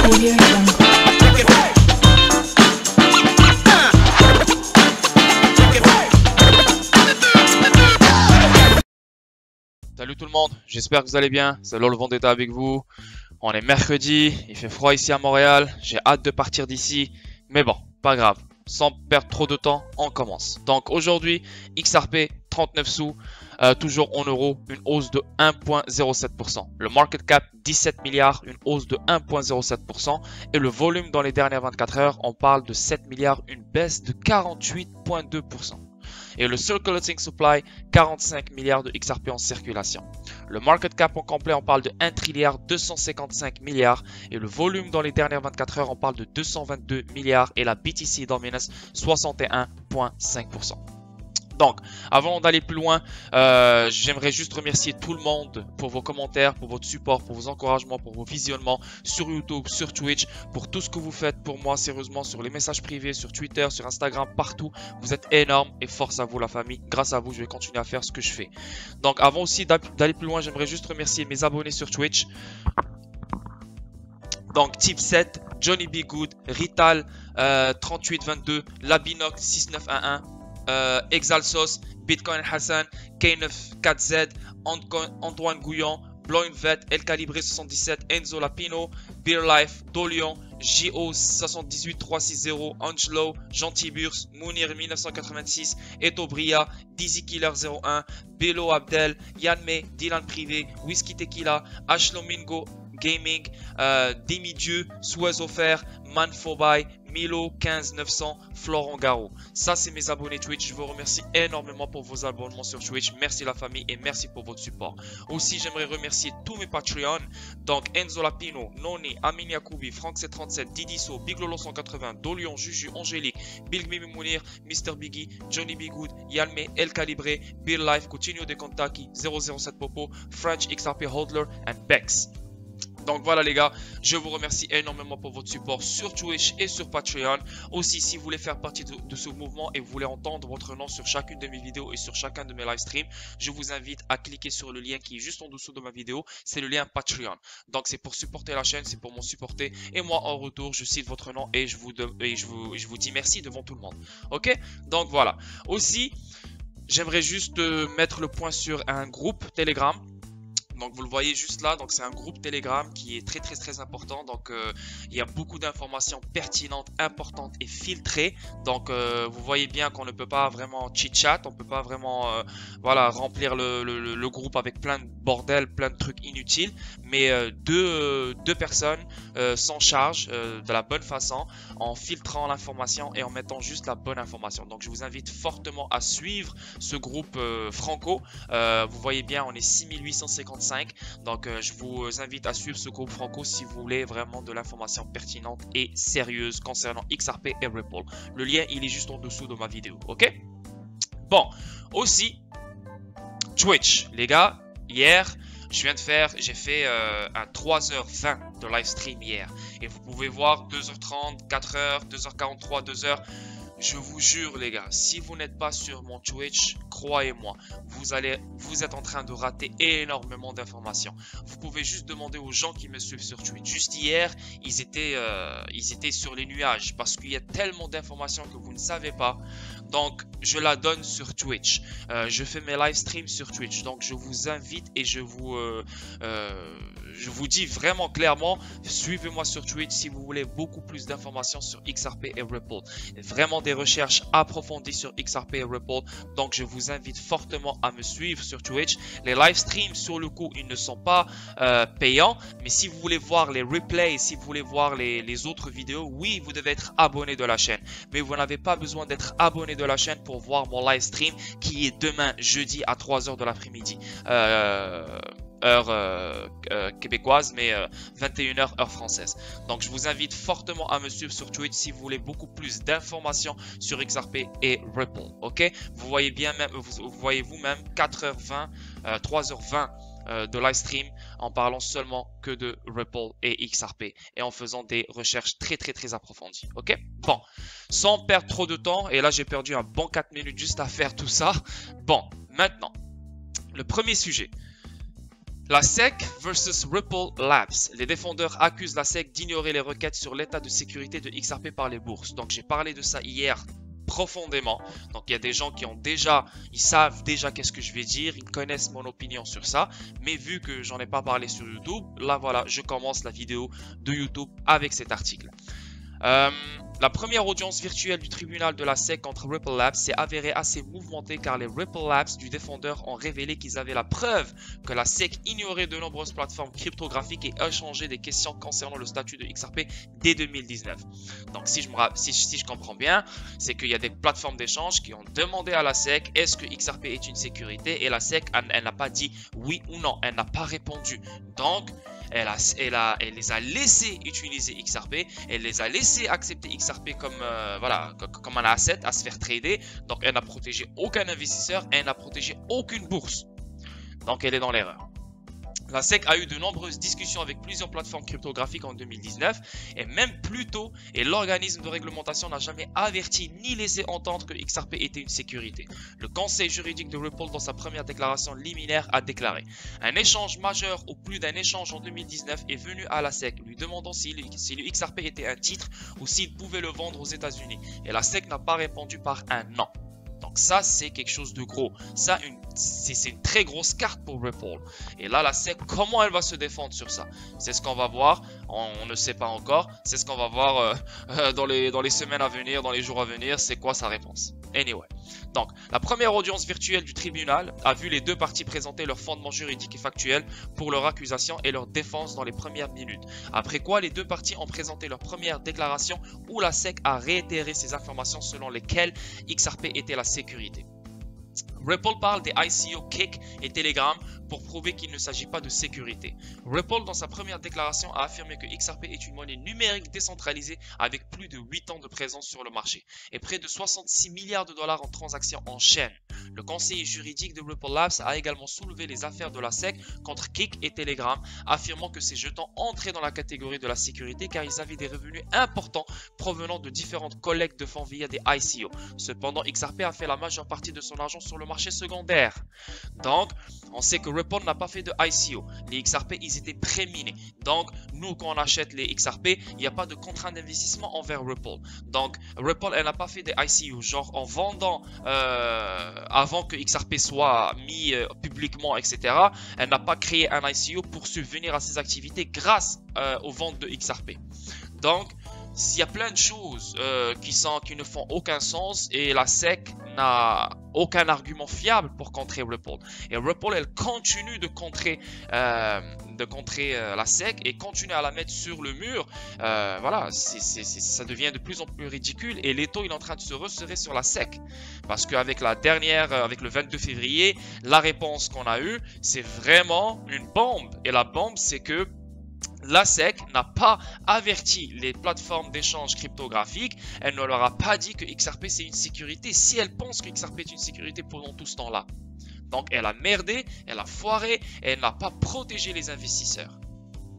Audio Jungle. Salut tout le monde, j'espère que vous allez bien, c'est LOL Vendetta avec vous. On est mercredi, il fait froid ici à Montréal, j'ai hâte de partir d'ici, mais bon, pas grave, sans perdre trop de temps, on commence. Donc aujourd'hui, XRP 39 sous, toujours en euros, une hausse de 1,07%. Le market cap 17 milliards, une hausse de 1,07%. Et le volume dans les dernières 24 heures, on parle de 7 milliards, une baisse de 48,2%. Et le circulating supply, 45 milliards de XRP en circulation. Le market cap en complet, on parle de 1 trilliard 255 milliards. Et le volume dans les dernières 24 heures, on parle de 222 milliards. Et la BTC Dominance, 61,5%. Donc, avant d'aller plus loin, j'aimerais juste remercier tout le monde pour vos commentaires, pour votre support, pour vos encouragements, pour vos visionnements sur YouTube, sur Twitch, pour tout ce que vous faites pour moi, sérieusement, sur les messages privés, sur Twitter, sur Instagram, partout. Vous êtes énormes et force à vous la famille. Grâce à vous, je vais continuer à faire ce que je fais. Donc, avant aussi d'aller plus loin, j'aimerais juste remercier mes abonnés sur Twitch. Donc, Type 7, Johnny B. Good, Rital 3822, Labinoc 6911. Exalsos, Bitcoin Hassan, K94Z, Antoine Gouillon, Bloinvet, El Calibré 77, Enzo Lapino, Beer Life, Dolion, JO 78360, Angelo, Jean Tiburs, Mounir 1986, Eto Bria, Dizzy Killer 01, Bello Abdel, Yanmé, Dylan Privé, Whisky Tequila, Ashlomingo Gaming, Demi Dieu, Suez Offert, Manfobai, Milo 15900, Florent Garou. Ça, c'est mes abonnés Twitch. Je vous remercie énormément pour vos abonnements sur Twitch. Merci la famille et merci pour votre support. Aussi, j'aimerais remercier tous mes Patreons. Donc, Enzo Lapino, Noni, Amin Yacoubi, Franck C37, Didiso, Big Lolo 180, Dolion, Juju, Angélique, Big Mimi Mounir, Mr. Biggie, Johnny B. Good, Yalme, El Calibré, Bill Life, Coutinho de Contaki, 007 Popo, French XRP Hodler and Bex. Donc voilà les gars, je vous remercie énormément pour votre support sur Twitch et sur Patreon. Aussi, si vous voulez faire partie de ce mouvement et vous voulez entendre votre nom sur chacune de mes vidéos et sur chacun de mes live streams, je vous invite à cliquer sur le lien qui est juste en dessous de ma vidéo. C'est le lien Patreon. Donc c'est pour supporter la chaîne, c'est pour m'en supporter. Et moi en retour, je cite votre nom et je vous dis merci devant tout le monde. Ok? Donc voilà. Aussi, j'aimerais juste mettre le point sur un groupe Telegram. Donc vous le voyez juste là, donc c'est un groupe Telegram qui est très important. Donc il y a beaucoup d'informations pertinentes, importantes et filtrées. Donc vous voyez bien qu'on ne peut pas vraiment chit-chat, on ne peut pas vraiment voilà, remplir le groupe avec plein de bordel, plein de trucs inutiles. Mais deux personnes s'en chargent de la bonne façon en filtrant l'information et en mettant juste la bonne information. Donc je vous invite fortement à suivre ce groupe Franco. Vous voyez bien, on est 6855. Donc je vous invite à suivre ce groupe Franco si vous voulez vraiment de l'information pertinente et sérieuse concernant XRP et Ripple. Le lien il est juste en dessous de ma vidéo, ok? Bon, aussi Twitch, les gars, hier j'ai fait un 3h20 de live stream hier et vous pouvez voir 2h30, 4h, 2h43, 2h. Je vous jure les gars, si vous n'êtes pas sur mon Twitch, croyez-moi, vous êtes en train de rater énormément d'informations. Vous pouvez juste demander aux gens qui me suivent sur Twitch. Juste hier, ils étaient sur les nuages parce qu'il y a tellement d'informations que vous ne savez pas. Donc, je la donne sur Twitch. Je fais mes live streams sur Twitch. Donc, je vous invite et je vous dis vraiment clairement, suivez-moi sur Twitch si vous voulez beaucoup plus d'informations sur XRP et Ripple. Vraiment des recherches approfondies sur XRP et Ripple. Donc, je vous invite fortement à me suivre sur Twitch. Les live streams, sur le coup, ils ne sont pas payants. Mais si vous voulez voir les replays, si vous voulez voir les autres vidéos, oui, vous devez être abonné de la chaîne. Mais vous n'avez pas besoin d'être abonné de la chaîne pour voir mon live stream qui est demain, jeudi à 3h de l'après-midi. Heure québécoise, mais 21h heure française. Donc je vous invite fortement à me suivre sur Twitch si vous voulez beaucoup plus d'informations sur XRP et Ripple. Ok, vous voyez bien même, vous voyez vous-même 4h20, 3h20 de live stream en parlant seulement que de Ripple et XRP et en faisant des recherches très approfondies. Ok, bon, sans perdre trop de temps, et là j'ai perdu un bon 4 minutes juste à faire tout ça. Bon, maintenant le premier sujet. La SEC versus Ripple Labs. Les défendeurs accusent la SEC d'ignorer les requêtes sur l'état de sécurité de XRP par les bourses. Donc j'ai parlé de ça hier profondément. Donc il y a des gens qui ont déjà, ils savent déjà qu'est-ce que je vais dire, ils connaissent mon opinion sur ça. Mais vu que j'en ai pas parlé sur YouTube, là voilà, je commence la vidéo de YouTube avec cet article. La première audience virtuelle du tribunal de la SEC contre Ripple Labs s'est avérée assez mouvementée car les Ripple Labs du défendeur ont révélé qu'ils avaient la preuve que la SEC ignorait de nombreuses plateformes cryptographiques et échangeait des questions concernant le statut de XRP dès 2019. Donc si je comprends bien, c'est qu'il y a des plateformes d'échange qui ont demandé à la SEC est-ce que XRP est une sécurité et la SEC elle n'a pas dit oui ou non, elle n'a pas répondu. Donc elle les a laissés utiliser XRP, elle les a laissés accepter XRP comme, comme un asset à se faire trader. Donc elle n'a protégé aucun investisseur, elle n'a protégé aucune bourse. Donc elle est dans l'erreur. La SEC a eu de nombreuses discussions avec plusieurs plateformes cryptographiques en 2019 et même plus tôt, et l'organisme de réglementation n'a jamais averti ni laissé entendre que XRP était une sécurité. Le conseil juridique de Ripple dans sa première déclaration liminaire a déclaré « Un échange majeur ou plus d'un échange en 2019 est venu à la SEC lui demandant si le XRP était un titre ou s'il pouvait le vendre aux États-Unis et la SEC n'a pas répondu par un non. » Donc ça, c'est quelque chose de gros. Ça, c'est une très grosse carte pour Ripple. Et là, la SEC, comment elle va se défendre sur ça? C'est ce qu'on va voir. On ne sait pas encore. C'est ce qu'on va voir dans les semaines à venir, dans les jours à venir. C'est quoi sa réponse? Anyway. Donc, la première audience virtuelle du tribunal a vu les deux parties présenter leurs fondements juridiques et factuels pour leur accusation et leur défense dans les premières minutes. Après quoi, les deux parties ont présenté leur première déclaration où la SEC a réitéré ces informations selon lesquelles XRP était la sécurité. Ripple parle des ICO Kik et Telegram pour prouver qu'il ne s'agit pas de sécurité. Ripple, dans sa première déclaration, a affirmé que XRP est une monnaie numérique décentralisée avec plus de 8 ans de présence sur le marché et près de 66 milliards de dollars en transactions en chaîne. Le conseiller juridique de Ripple Labs a également soulevé les affaires de la SEC contre Kik et Telegram, affirmant que ces jetons entraient dans la catégorie de la sécurité car ils avaient des revenus importants provenant de différentes collectes de fonds via des ICO. Cependant, XRP a fait la majeure partie de son argent sur le marché secondaire. Donc, on sait que Ripple n'a pas fait de ICO. Les XRP, ils étaient pré-minés. Donc, nous, quand on achète les XRP, il n'y a pas de contrainte d'investissement envers Ripple. Donc, Ripple, elle n'a pas fait des ICO. Genre, en vendant avant que XRP soit mis publiquement, etc., elle n'a pas créé un ICO pour subvenir à ses activités grâce aux ventes de XRP. Donc, il y a plein de choses qui ne font aucun sens et la SEC n'a aucun argument fiable pour contrer Ripple. Et Ripple, elle continue de contrer la SEC et continue à la mettre sur le mur. Voilà, ça devient de plus en plus ridicule et l'étau il est en train de se resserrer sur la SEC. Parce qu'avec avec le 22 février, la réponse qu'on a eue, c'est vraiment une bombe. Et la bombe, c'est que la SEC n'a pas averti les plateformes d'échange cryptographiques. Elle ne leur a pas dit que XRP c'est une sécurité si elle pense que XRP est une sécurité pendant tout ce temps-là. Donc elle a merdé, elle a foiré et elle n'a pas protégé les investisseurs.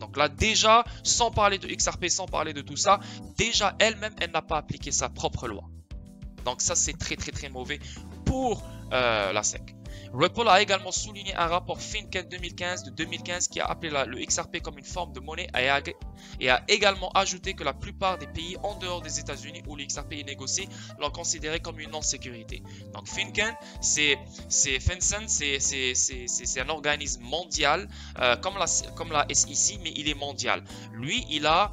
Donc là déjà, sans parler de XRP, sans parler de tout ça, déjà elle-même, elle n'a pas appliqué sa propre loi. Donc ça c'est très mauvais pour la SEC. Ripple a également souligné un rapport FinCEN 2015 qui a appelé le XRP comme une forme de monnaie et a également ajouté que la plupart des pays en dehors des États-Unis où le XRP est négocié l'ont considéré comme une non-sécurité. Donc FinCEN, c'est un organisme mondial comme la SEC, mais il est mondial. Lui, il a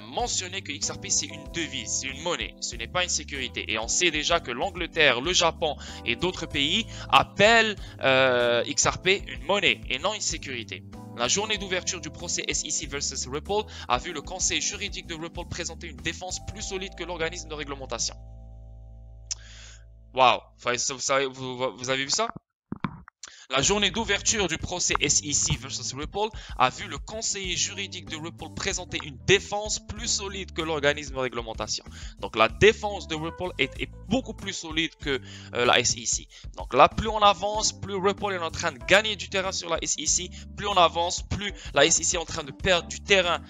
mentionné que XRP c'est une devise, c'est une monnaie, ce n'est pas une sécurité. Et on sait déjà que l'Angleterre, le Japon et d'autres pays appellent XRP une monnaie et non une sécurité. La journée d'ouverture du procès SEC versus Ripple a vu le conseil juridique de Ripple présenter une défense plus solide que l'organisme de réglementation. Waouh, vous avez vu ça? La journée d'ouverture du procès SEC versus Ripple a vu le conseiller juridique de Ripple présenter une défense plus solide que l'organisme de réglementation. Donc la défense de Ripple est beaucoup plus solide que la SEC. Donc là, plus on avance, plus Ripple est en train de gagner du terrain sur la SEC. Plus on avance, plus la SEC est en train de perdre du terrain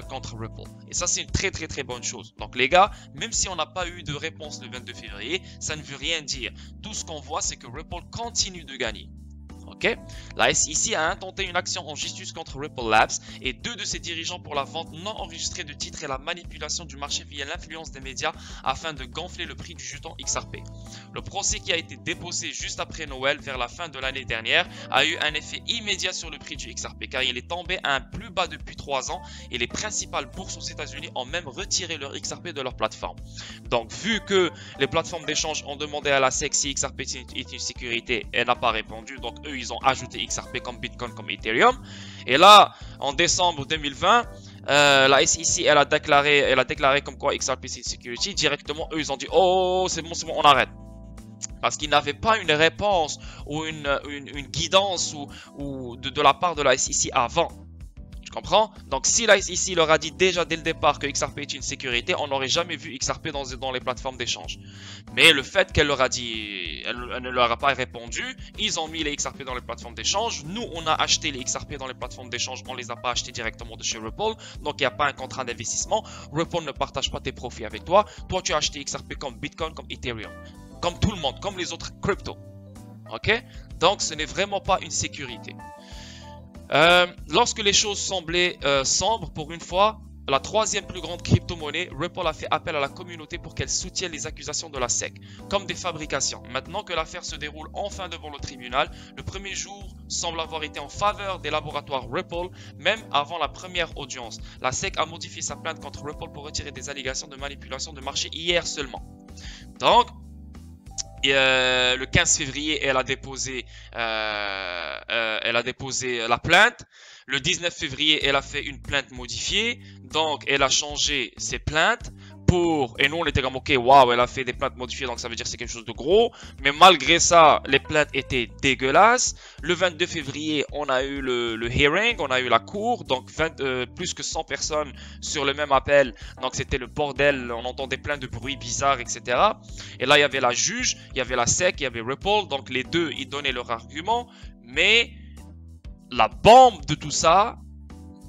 contre Ripple. Et ça, c'est une très bonne chose. Donc les gars, même si on n'a pas eu de réponse le 22 février, ça ne veut rien dire. Tout ce qu'on voit, c'est que Ripple continue de gagner. Ok, la SEC a intenté une action en justice contre Ripple Labs et 2 de ses dirigeants pour la vente non enregistrée de titres et la manipulation du marché via l'influence des médias afin de gonfler le prix du jeton XRP. Le procès qui a été déposé juste après Noël vers la fin de l'année dernière a eu un effet immédiat sur le prix du XRP car il est tombé à un plus bas depuis 3 ans et les principales bourses aux États-Unis ont même retiré leur XRP de leur plateforme. Donc vu que les plateformes d'échange ont demandé à la SEC si XRP est une sécurité, elle n'a pas répondu, donc eux ils ont ajouté XRP comme Bitcoin, comme Ethereum. Et là, en décembre 2020, la SEC elle a déclaré comme quoi XRP c'est une security. Directement, eux ils ont dit oh c'est bon, on arrête. Parce qu'ils n'avaient pas une réponse ou une guidance ou de la part de la SEC avant. Tu comprends? Donc si la SEC leur a dit déjà dès le départ que XRP est une sécurité, on n'aurait jamais vu XRP dans les plateformes d'échange. Mais le fait qu'elle leur a dit, elle ne leur a pas répondu, ils ont mis les XRP dans les plateformes d'échange. Nous, on a acheté les XRP dans les plateformes d'échange, on ne les a pas achetés directement de chez Ripple. Donc il n'y a pas un contrat d'investissement. Ripple ne partage pas tes profits avec toi. Toi, tu as acheté XRP comme Bitcoin, comme Ethereum. Comme tout le monde, comme les autres cryptos. Ok? Donc ce n'est vraiment pas une sécurité. Lorsque les choses semblaient sombres pour une fois, la troisième plus grande crypto-monnaie, Ripple a fait appel à la communauté pour qu'elle soutienne les accusations de la SEC, comme des fabrications. Maintenant que l'affaire se déroule enfin devant le tribunal, le premier jour semble avoir été en faveur des laboratoires Ripple, même avant la première audience. La SEC a modifié sa plainte contre Ripple pour retirer des allégations de manipulation de marché hier seulement. Donc, le 15 février, elle a déposé la plainte. Le 19 février, elle a fait une plainte modifiée. Donc, elle a changé ses plaintes pour... Et nous, on était comme, ok, waouh, elle a fait des plaintes modifiées, donc ça veut dire que c'est quelque chose de gros. Mais malgré ça, les plaintes étaient dégueulasses. Le 22 février, on a eu le hearing, on a eu la cour. Donc, plus que 100 personnes sur le même appel. Donc, c'était le bordel. On entendait plein de bruits bizarres, etc. Et là, il y avait la juge, il y avait la SEC, il y avait Ripple. Donc, les deux, ils donnaient leur argument. Mais la bombe de tout ça,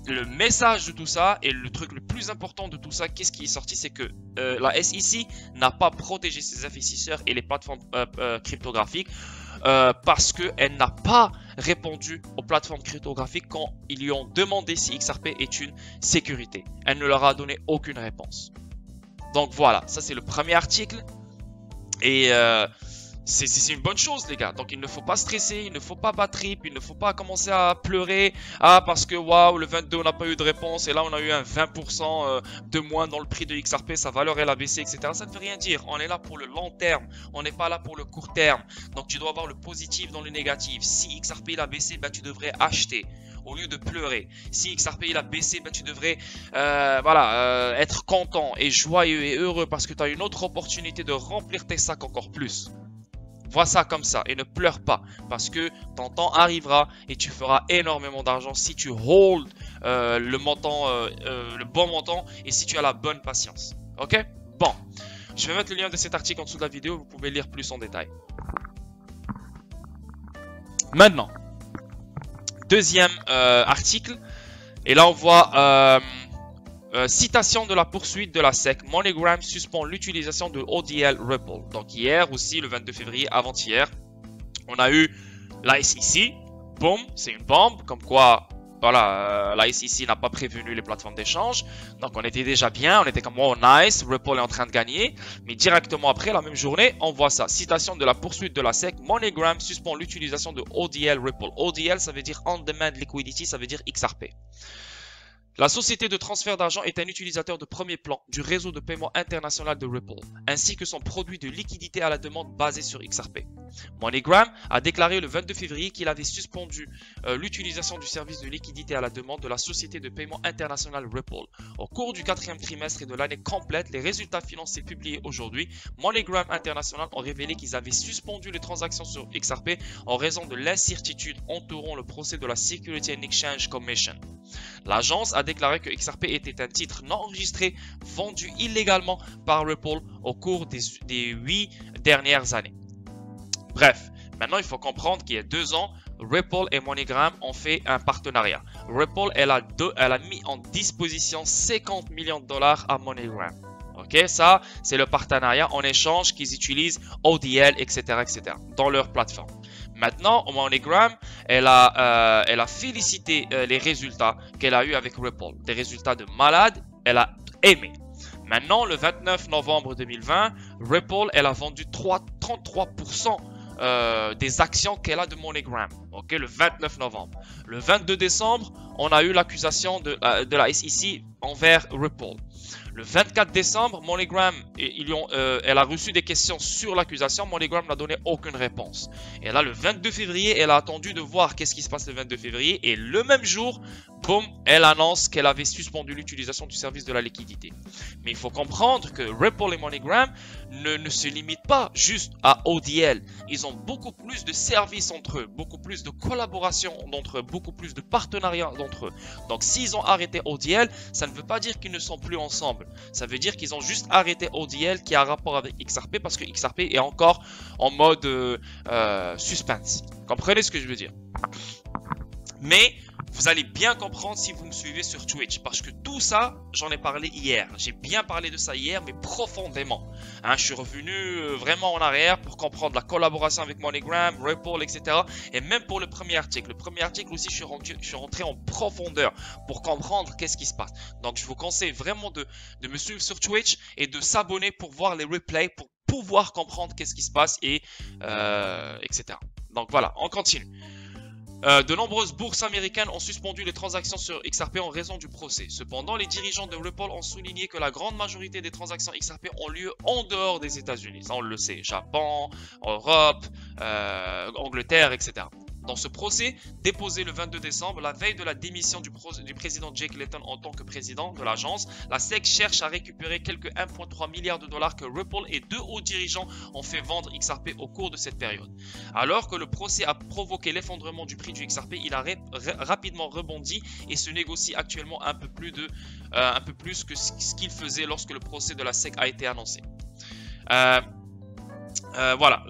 le message de tout ça et le truc le plus important de tout ça, qu'est-ce qui est sorti, c'est que la SEC n'a pas protégé ses investisseurs et les plateformes cryptographiques parce qu'elle n'a pas répondu aux plateformes cryptographiques quand ils lui ont demandé si XRP est une sécurité. Elle ne leur a donné aucune réponse. Donc voilà, ça c'est le premier article et c'est une bonne chose les gars, donc il ne faut pas stresser, il ne faut pas battre trip, il ne faut pas commencer à pleurer. Ah parce que waouh le 22 on n'a pas eu de réponse et là on a eu un 20% de moins dans le prix de XRP, sa valeur elle a baissé etc. Ça ne veut rien dire, on est là pour le long terme, on n'est pas là pour le court terme. Donc tu dois avoir le positif dans le négatif. Si XRP il a baissé, bah, tu devrais acheter au lieu de pleurer. Si XRP il a baissé, bah, tu devrais être content et joyeux et heureux parce que tu as une autre opportunité de remplir tes sacs encore plus. Vois ça comme ça et ne pleure pas parce que ton temps arrivera et tu feras énormément d'argent si tu hold le bon montant et si tu as la bonne patience. Ok? Bon, je vais mettre le lien de cet article en dessous de la vidéo, vous pouvez lire plus en détail. Maintenant, deuxième article et là on voit... citation de la poursuite de la SEC, MoneyGram suspend l'utilisation de ODL Ripple. Donc hier aussi, le 22 février, avant-hier, on a eu la SEC. Boum, c'est une bombe, comme quoi, voilà, la SEC n'a pas prévenu les plateformes d'échange. Donc on était déjà bien, on était comme, oh nice, Ripple est en train de gagner. Mais directement après, la même journée, on voit ça. Citation de la poursuite de la SEC, MoneyGram suspend l'utilisation de ODL Ripple. ODL, ça veut dire On Demand Liquidity, ça veut dire XRP. La société de transfert d'argent est un utilisateur de premier plan du réseau de paiement international de Ripple, ainsi que son produit de liquidité à la demande basé sur XRP. MoneyGram a déclaré le 22 février qu'il avait suspendu l'utilisation du service de liquidité à la demande de la société de paiement international Ripple. Au cours du 4e trimestre et de l'année complète, les résultats financiers publiés aujourd'hui, MoneyGram International ont révélé qu'ils avaient suspendu les transactions sur XRP en raison de l'incertitude entourant le procès de la Securities and Exchange Commission. L'agence a déclaré que XRP était un titre non enregistré vendu illégalement par Ripple au cours des 8 dernières années. Bref, maintenant il faut comprendre qu'il y a 2 ans, Ripple et MoneyGram ont fait un partenariat. Ripple, elle a mis en disposition 50 millions de dollars à MoneyGram. Ok, ça c'est le partenariat en échange qu'ils utilisent ODL, etc., etc. dans leur plateforme. Maintenant, MoneyGram, elle a félicité les résultats qu'elle a eu avec Ripple. Des résultats de malade, elle a aimé. Maintenant, le 29 novembre 2020, Ripple, elle a vendu 33% des actions qu'elle a de MoneyGram. Ok, le 29 novembre. Le 22 décembre, on a eu l'accusation de la SEC envers Ripple. Le 24 décembre, MoneyGram, elle a reçu des questions sur l'accusation. MoneyGram n'a donné aucune réponse. Et là, le 22 février, elle a attendu de voir qu'est-ce qui se passe le 22 février. Et le même jour, boum, elle annonce qu'elle avait suspendu l'utilisation du service de la liquidité. Mais il faut comprendre que Ripple et MoneyGram ne se limitent pas juste à ODL. Ils ont beaucoup plus de services entre eux, beaucoup plus de collaboration entre eux, beaucoup plus de partenariats entre eux. Donc, s'ils ont arrêté ODL, ça ne veut pas dire qu'ils ne sont plus ensemble. Ça veut dire qu'ils ont juste arrêté ODL qui a rapport avec XRP parce que XRP est encore en mode suspense. Comprenez ce que je veux dire? Mais vous allez bien comprendre si vous me suivez sur Twitch parce que tout ça, j'en ai parlé hier. J'ai bien parlé de ça hier, mais profondément. Hein, je suis revenu vraiment en arrière pour comprendre la collaboration avec MoneyGram, Ripple, etc. Et même pour le premier article. Le premier article aussi, je suis rentré en profondeur pour comprendre qu'est-ce qui se passe. Donc, je vous conseille vraiment de me suivre sur Twitch et de s'abonner pour voir les replays, pour pouvoir comprendre qu'est-ce qui se passe et etc. Donc, voilà, on continue. De nombreuses bourses américaines ont suspendu les transactions sur XRP en raison du procès. Cependant, les dirigeants de Ripple ont souligné que la grande majorité des transactions XRP ont lieu en dehors des États-Unis. Ça, on le sait. Japon, Europe, Angleterre, etc. Dans ce procès, déposé le 22 décembre, la veille de la démission du président Jake Layton en tant que président de l'agence, la SEC cherche à récupérer quelques 1,3 milliard de dollars que Ripple et deux hauts dirigeants ont fait vendre XRP au cours de cette période. Alors que le procès a provoqué l'effondrement du prix du XRP, il a rapidement rebondi et se négocie actuellement un peu plus que ce qu'il faisait lorsque le procès de la SEC a été annoncé. Voilà.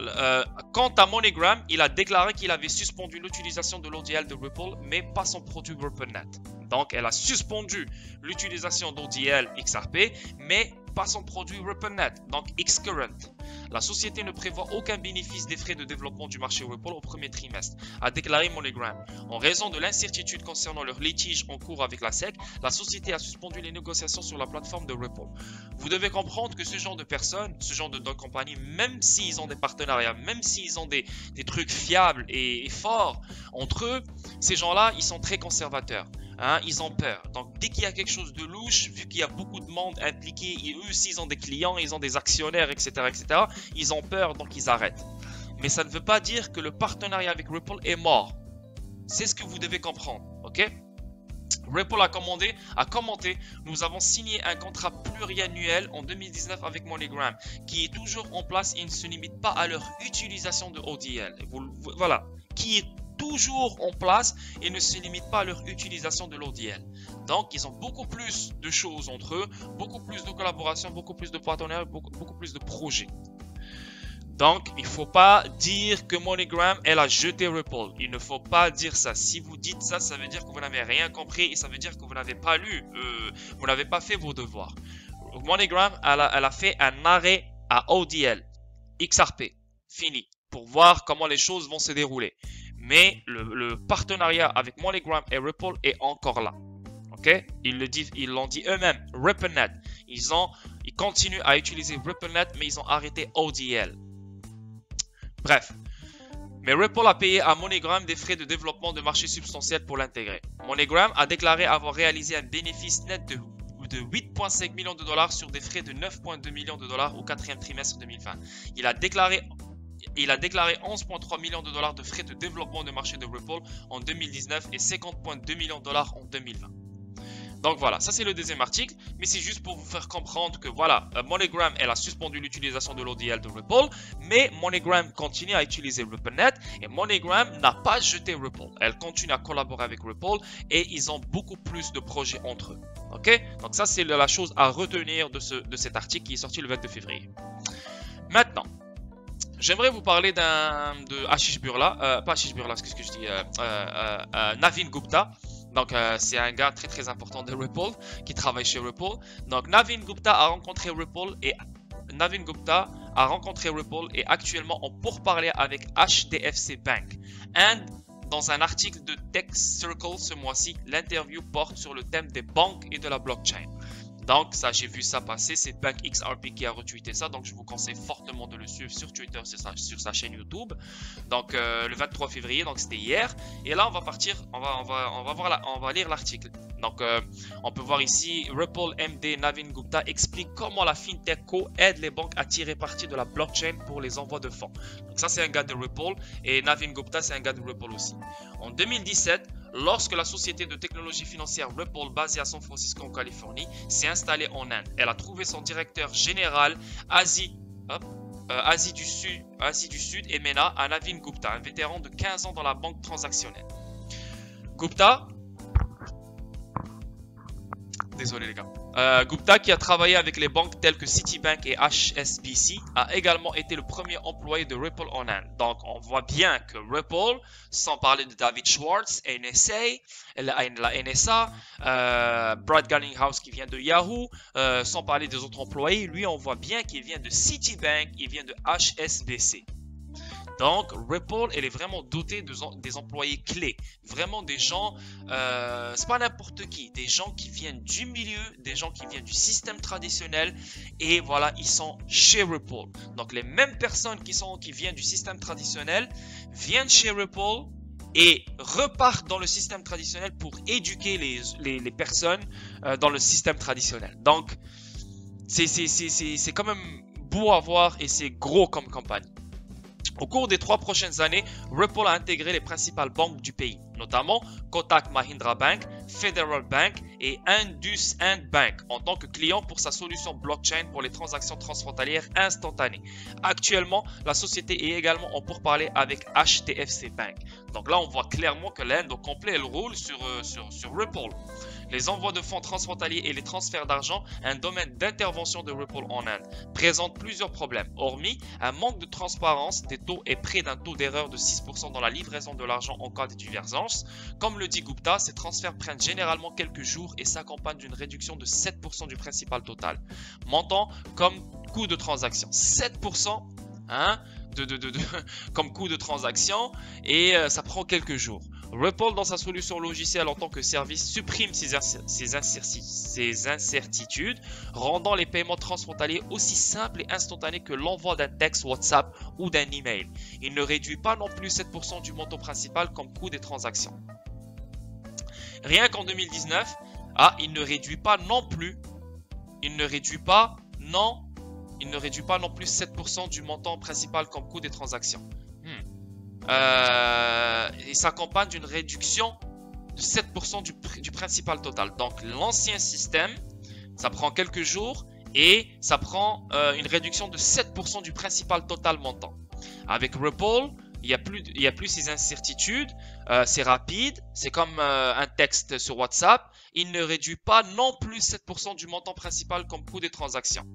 Quant à MoneyGram, il a déclaré qu'il avait suspendu l'utilisation de l'ODL de Ripple, mais pas son produit RippleNet. Donc, elle a suspendu l'utilisation d'ODL XRP, mais pas son produit RippleNet, donc Xcurrent. La société ne prévoit aucun bénéfice des frais de développement du marché Ripple au premier trimestre, a déclaré MoneyGram. En raison de l'incertitude concernant leur litige en cours avec la SEC, la société a suspendu les négociations sur la plateforme de Ripple. Vous devez comprendre que ce genre de personnes, ce genre de compagnies, même s'ils ont des partenariats, même s'ils ont des trucs fiables et forts entre eux, ces gens-là, ils sont très conservateurs. Hein, ils ont peur. Donc, dès qu'il y a quelque chose de louche, vu qu'il y a beaucoup de monde impliqué, et eux aussi, ils ont des clients, ils ont des actionnaires, etc., etc., ils ont peur, donc ils arrêtent. Mais ça ne veut pas dire que le partenariat avec Ripple est mort. C'est ce que vous devez comprendre, ok? Ripple a commenté, nous avons signé un contrat pluriannuel en 2019 avec MoneyGram, qui est toujours en place et ne se limite pas à leur utilisation de ODL. Voilà, qui est toujours en place et ne se limite pas à leur utilisation de l'ODL. Donc, ils ont beaucoup plus de choses entre eux, beaucoup plus de collaboration, beaucoup plus de partenaires, beaucoup plus de projets. Donc, il ne faut pas dire que MoneyGram, elle a jeté Ripple. Il ne faut pas dire ça. Si vous dites ça, ça veut dire que vous n'avez rien compris et ça veut dire que vous n'avez pas lu, vous n'avez pas fait vos devoirs. MoneyGram, elle a fait un arrêt à ODL, XRP, fini, pour voir comment les choses vont se dérouler. Mais le partenariat avec MoneyGram et Ripple est encore là. Ok? Ils l'ont dit eux-mêmes, RippleNet. Ils continuent à utiliser RippleNet, mais ils ont arrêté ODL. Bref. Mais Ripple a payé à MoneyGram des frais de développement de marché substantiels pour l'intégrer. MoneyGram a déclaré avoir réalisé un bénéfice net de 8,5 millions de dollars sur des frais de 9,2 millions de dollars au quatrième trimestre 2020. Il a déclaré 11,3 millions de dollars de frais de développement de marché de Ripple en 2019 et 50,2 millions de dollars en 2020. Donc voilà, ça c'est le deuxième article, mais c'est juste pour vous faire comprendre que voilà, MoneyGram, elle a suspendu l'utilisation de l'ODL de Ripple, mais MoneyGram continue à utiliser RippleNet et MoneyGram n'a pas jeté Ripple. Elle continue à collaborer avec Ripple et ils ont beaucoup plus de projets entre eux. Ok? Donc ça c'est la chose à retenir de cet article qui est sorti le 22 février. Maintenant, j'aimerais vous parler de Ashish Burla, pas Ashish Burla, qu'est-ce que je dis, Navin Gupta. Donc, c'est un gars très très important de Ripple qui travaille chez Ripple. Donc, Navin Gupta a rencontré Ripple et Navin Gupta a rencontré Ripple et actuellement en pourparlers avec HDFC Bank. And dans un article de Tech Circle ce mois-ci, l'interview porte sur le thème des banques et de la blockchain. Donc ça, j'ai vu ça passer, c'est BankXRP qui a retweeté ça, donc je vous conseille fortement de le suivre sur Twitter, sur sa chaîne YouTube. Donc le 23 février, donc c'était hier. Et là on va partir, on va lire l'article. Donc on peut voir ici, Ripple MD Navin Gupta explique comment la FinTech Co aide les banques à tirer parti de la blockchain pour les envois de fonds. Donc ça c'est un gars de Ripple et Navin Gupta c'est un gars de Ripple aussi. En 2017, lorsque la société de technologie financière Ripple, basée à San Francisco en Californie, s'est installée en Inde, elle a trouvé son directeur général Asie du Sud et MENA à Navin Gupta, un vétéran de 15 ans dans la banque transactionnelle. Gupta, désolé les gars. Gupta, qui a travaillé avec les banques telles que Citibank et HSBC, a également été le premier employé de Ripple en Inde. Donc, on voit bien que Ripple, sans parler de David Schwartz, la NSA, Brad Garlinghouse qui vient de Yahoo, sans parler des autres employés, lui, on voit bien qu'il vient de Citibank, il vient de HSBC. Donc, Ripple, elle est vraiment dotée des employés clés. Vraiment des gens, c'est pas n'importe qui. Des gens qui viennent du milieu, des gens qui viennent du système traditionnel. Et voilà, ils sont chez Ripple. Donc, les mêmes personnes qui viennent du système traditionnel viennent chez Ripple et repartent dans le système traditionnel pour éduquer les personnes dans le système traditionnel. Donc, c'est quand même beau à voir et c'est gros comme campagne. Au cours des 3 prochaines années, Ripple a intégré les principales banques du pays, notamment Kotak Mahindra Bank, Federal Bank et IndusInd Bank en tant que client pour sa solution blockchain pour les transactions transfrontalières instantanées. Actuellement, la société est également en pourparlers avec HDFC Bank. Donc là, on voit clairement que l'Inde au complet, elle roule sur Ripple. Les envois de fonds transfrontaliers et les transferts d'argent, un domaine d'intervention de Ripple en Inde, présentent plusieurs problèmes, hormis un manque de transparence des taux et près d'un taux d'erreur de 6% dans la livraison de l'argent en cas de divergence. Comme le dit Gupta, ces transferts prennent généralement quelques jours et s'accompagnent d'une réduction de 7% du principal total. Montant comme coût de transaction. 7% comme coût de transaction et ça prend quelques jours. Ripple, dans sa solution logicielle en tant que service, supprime ces incertitudes, rendant les paiements transfrontaliers aussi simples et instantanés que l'envoi d'un texte WhatsApp ou d'un email. Il ne réduit pas non plus 7% du montant principal comme coût des transactions. Rien qu'en 2019, il ne réduit pas non plus 7% du montant principal comme coût des transactions. Et s'accompagne d'une réduction de 7% du principal total. Donc l'ancien système, ça prend quelques jours et ça prend une réduction de 7% du principal total montant. Avec Ripple, il n'y a plus ces incertitudes, c'est rapide, c'est comme un texte sur WhatsApp. Il ne réduit pas non plus 7% du montant principal comme coût des transactions.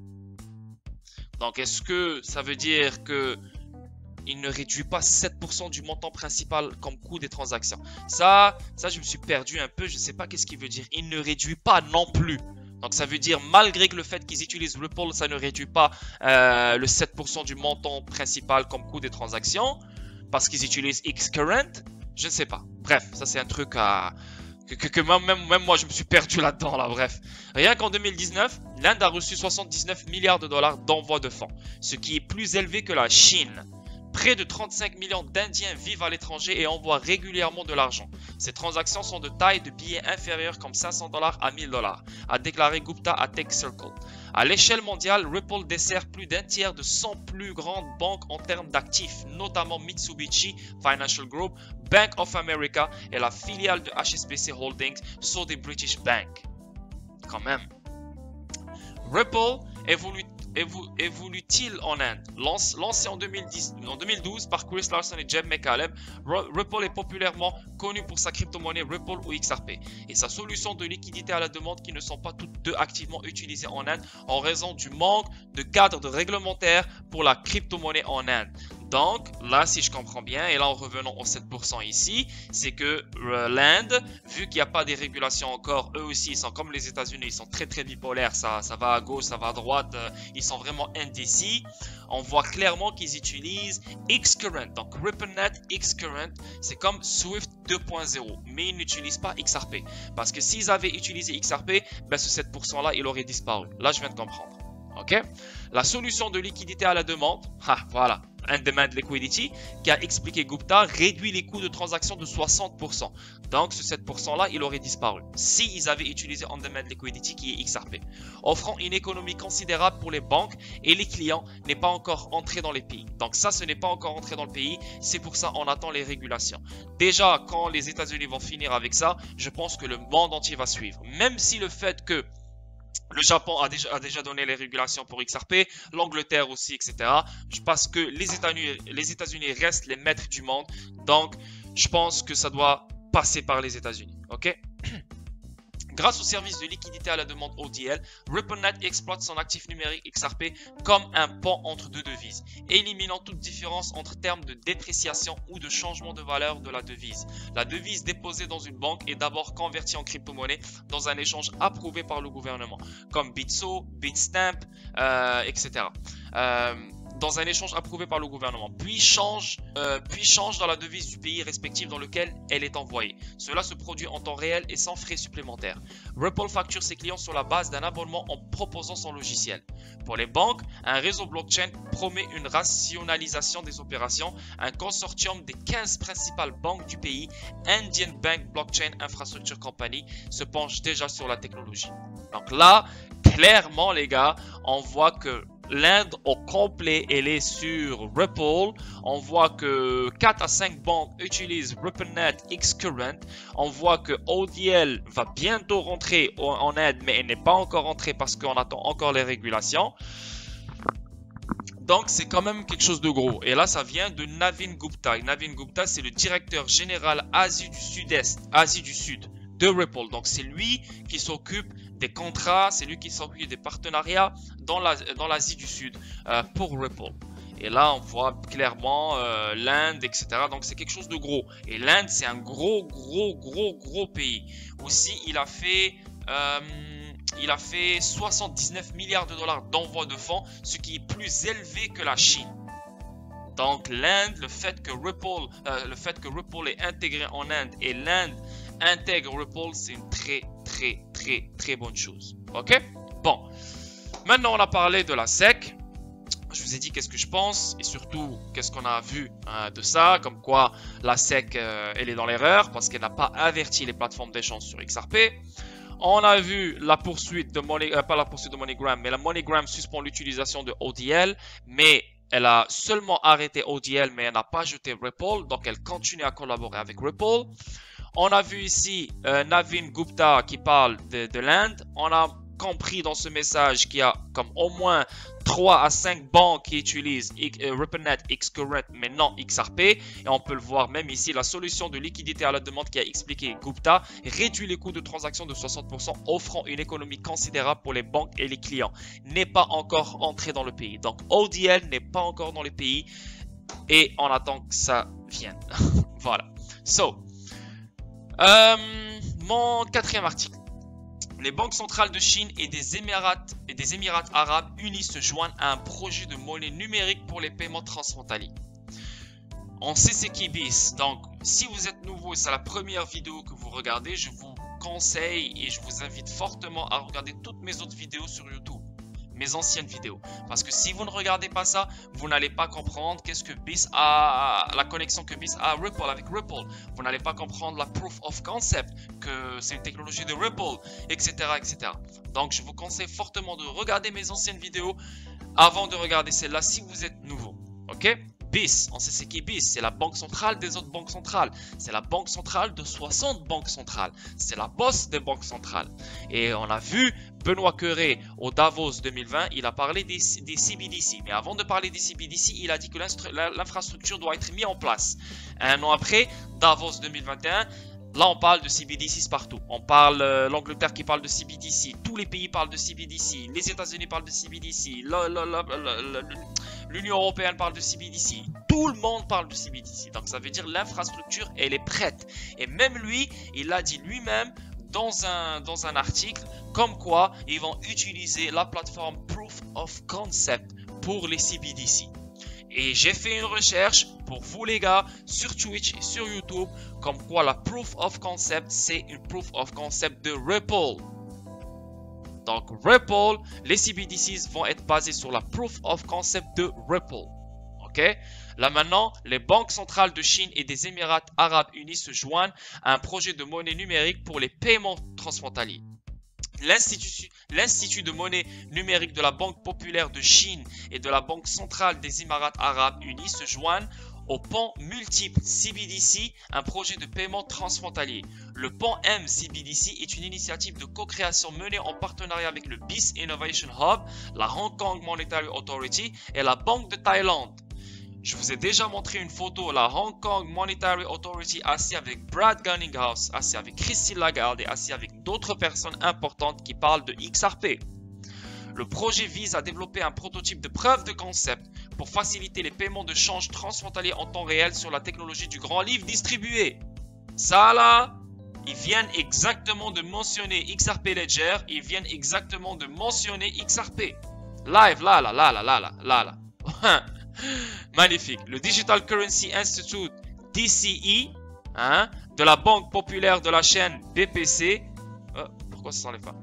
Donc est-ce que ça veut dire que il ne réduit pas 7% du montant principal comme coût des transactions? Ça je me suis perdu un peu, je ne sais pas qu'est-ce qu'il veut dire. Il ne réduit pas non plus. Donc ça veut dire malgré que le fait qu'ils utilisent Ripple, ça ne réduit pas le 7% du montant principal comme coût des transactions parce qu'ils utilisent Xcurrent. Je ne sais pas. Bref, ça c'est un truc que même moi je me suis perdu là-dedans là, bref. Rien qu'en 2019, l'Inde a reçu 79 milliards de dollars d'envoi de fonds, ce qui est plus élevé que la Chine. Près de 35 millions d'Indiens vivent à l'étranger et envoient régulièrement de l'argent. Ces transactions sont de taille de billets inférieurs comme 500 $ à 1000 $, a déclaré Gupta à Tech Circle. À l'échelle mondiale, Ripple dessert plus d'un tiers de 100 plus grandes banques en termes d'actifs, notamment Mitsubishi Financial Group, Bank of America et la filiale de HSBC Holdings, Saudi British Bank. Quand même. Ripple évolue-t-il en Inde? Lancé en 2012 par Chris Larson et Jeb McCaleb, Ripple est populairement connu pour sa crypto-monnaie Ripple ou XRP et sa solution de liquidité à la demande qui ne sont pas toutes deux activement utilisées en Inde en raison du manque de cadre réglementaire pour la crypto-monnaie en Inde. Donc là, si je comprends bien, et là en revenant aux 7% ici, c'est que l'Inde, vu qu'il n'y a pas des régulations encore, eux aussi, ils sont comme les États-Unis, ils sont très bipolaires, ça va à gauche, ça va à droite, ils sont vraiment indécis. On voit clairement qu'ils utilisent Xcurrent, donc RippleNet Xcurrent, c'est comme Swift 2.0, mais ils n'utilisent pas XRP. Parce que s'ils avaient utilisé XRP, ben ce 7% là, il aurait disparu. Là, je viens de comprendre. Ok? La solution de liquidité à la demande, voilà, On-Demand Liquidity, qui a expliqué Gupta, réduit les coûts de transaction de 60%. Donc, ce 7% là, il aurait disparu s'ils avaient utilisé On-Demand Liquidity, qui est XRP. Offrant une économie considérable pour les banques et les clients, n'est pas encore entré dans les pays. Donc ça, ce n'est pas encore entré dans le pays. C'est pour ça on attend les régulations. Déjà, quand les États-Unis vont finir avec ça, je pense que le monde entier va suivre. Même si le fait que le Japon a déjà donné les régulations pour XRP, l'Angleterre aussi, etc. Parce que les États-Unis restent les maîtres du monde. Donc, je pense que ça doit passer par les États-Unis. Ok? Grâce au service de liquidité à la demande ODL, RippleNet exploite son actif numérique XRP comme un pont entre deux devises, éliminant toute différence entre termes de dépréciation ou de changement de valeur de la devise. La devise déposée dans une banque est d'abord convertie en crypto-monnaie dans un échange approuvé par le gouvernement, comme Bitso, Bitstamp, etc. Dans un échange approuvé par le gouvernement, puis change dans la devise du pays respectif dans lequel elle est envoyée. Cela se produit en temps réel et sans frais supplémentaires. Ripple facture ses clients sur la base d'un abonnement en proposant son logiciel. Pour les banques, un réseau blockchain promet une rationalisation des opérations. Un consortium des 15 principales banques du pays, Indian Bank Blockchain Infrastructure Company, se penche déjà sur la technologie. Donc là, clairement les gars, on voit que l'Inde au complet, elle est sur Ripple. On voit que 4 à 5 banques utilisent RippleNet Xcurrent. On voit que ODL va bientôt rentrer en Inde, mais elle n'est pas encore rentrée parce qu'on attend encore les régulations. Donc, c'est quand même quelque chose de gros. Et là, ça vient de Navin Gupta. Et Navin Gupta, c'est le directeur général Asie du Sud de Ripple. Donc, c'est lui qui s'occupe des contrats, c'est lui qui s'occupe des partenariats dans l'Asie du Sud pour Ripple. Et là, on voit clairement l'Inde, etc. Donc, c'est quelque chose de gros. Et l'Inde, c'est un gros pays. Aussi, il a fait 79 milliards de dollars d'envoi de fonds, ce qui est plus élevé que la Chine. Donc, l'Inde, le fait que Ripple est intégré en Inde et l'Inde intègre Ripple, c'est une très bonne chose. Ok? Bon. Maintenant, on a parlé de la SEC. Je vous ai dit qu'est-ce que je pense et surtout qu'est-ce qu'on a vu de ça, comme quoi la SEC elle est dans l'erreur parce qu'elle n'a pas averti les plateformes d'échange sur XRP. On a vu la poursuite de pas la poursuite de MoneyGram, mais la MoneyGram suspend l'utilisation de ODL, mais elle a seulement arrêté ODL, mais elle n'a pas jeté Ripple, donc elle continue à collaborer avec Ripple. On a vu ici Navin Gupta qui parle de l'Inde. On a compris dans ce message qu'il y a comme au moins 3 à 5 banques qui utilisent RippleNet Xcurrent mais non XRP. Et on peut le voir même ici, la solution de liquidité à la demande qui a expliqué Gupta réduit les coûts de transaction de 60%, offrant une économie considérable pour les banques et les clients. N'est pas encore entré dans le pays. Donc ODL n'est pas encore dans le pays et on attend que ça vienne. Voilà. Mon quatrième article. Les banques centrales de Chine et des Émirats arabes unis se joignent à un projet de monnaie numérique pour les paiements transfrontaliers. On sait c'est qui BIS. Donc, si vous êtes nouveau et c'est la première vidéo que vous regardez, je vous conseille et je vous invite fortement à regarder toutes mes autres vidéos sur YouTube. Mes anciennes vidéos. Parce que si vous ne regardez pas ça, vous n'allez pas comprendre qu'est-ce que BIS a, la connexion que BIS a avec Ripple. Vous n'allez pas comprendre la proof of concept, que c'est une technologie de Ripple, etc., etc. Donc, je vous conseille fortement de regarder mes anciennes vidéos avant de regarder celle-là si vous êtes nouveau. Ok? BIS, on sait c'est qui BIS, c'est la banque centrale des autres banques centrales. C'est la banque centrale de 60 banques centrales. C'est la boss des banques centrales. Et on a vu Benoît Cœuré au Davos 2020, il a parlé des CBDC. Mais avant de parler des CBDC, il a dit que l'infrastructure doit être mise en place. Un an après, Davos 2021, là, on parle de CBDC partout. On parle l'Angleterre qui parle de CBDC. Tous les pays parlent de CBDC. Les États-Unis parlent de CBDC. l'Union européenne parle de CBDC, tout le monde parle de CBDC. Donc ça veut dire l'infrastructure, elle est prête. Et même lui, il l'a dit lui-même dans un article, comme quoi ils vont utiliser la plateforme Proof of Concept pour les CBDC. Et j'ai fait une recherche pour vous les gars sur Twitch et sur YouTube, comme quoi la Proof of Concept, c'est une Proof of Concept de Ripple. Donc Ripple, les CBDCs vont être basés sur la Proof of Concept de Ripple. Ok? Là maintenant, les banques centrales de Chine et des Émirats Arabes Unis se joignent à un projet de monnaie numérique pour les paiements transfrontaliers. L'Institut de monnaie numérique de la Banque populaire de Chine et de la Banque centrale des Émirats Arabes Unis se joignent au pont multiple CBDC, un projet de paiement transfrontalier. Le pont M-CBDC est une initiative de co-création menée en partenariat avec le BIS Innovation Hub, la Hong Kong Monetary Authority et la Banque de Thaïlande. Je vous ai déjà montré une photo, la Hong Kong Monetary Authority assis avec Brad Garlinghouse, assis avec Christine Lagarde et assis avec d'autres personnes importantes qui parlent de XRP. Le projet vise à développer un prototype de preuve de concept pour faciliter les paiements de change transfrontaliers en temps réel sur la technologie du grand livre distribué. Ça là, ils viennent exactement de mentionner XRP Ledger, ils viennent exactement de mentionner XRP. Live, là. Magnifique. Le Digital Currency Institute, DCE, de la Banque populaire de la chaîne BPC, pourquoi ça s'enlève pas,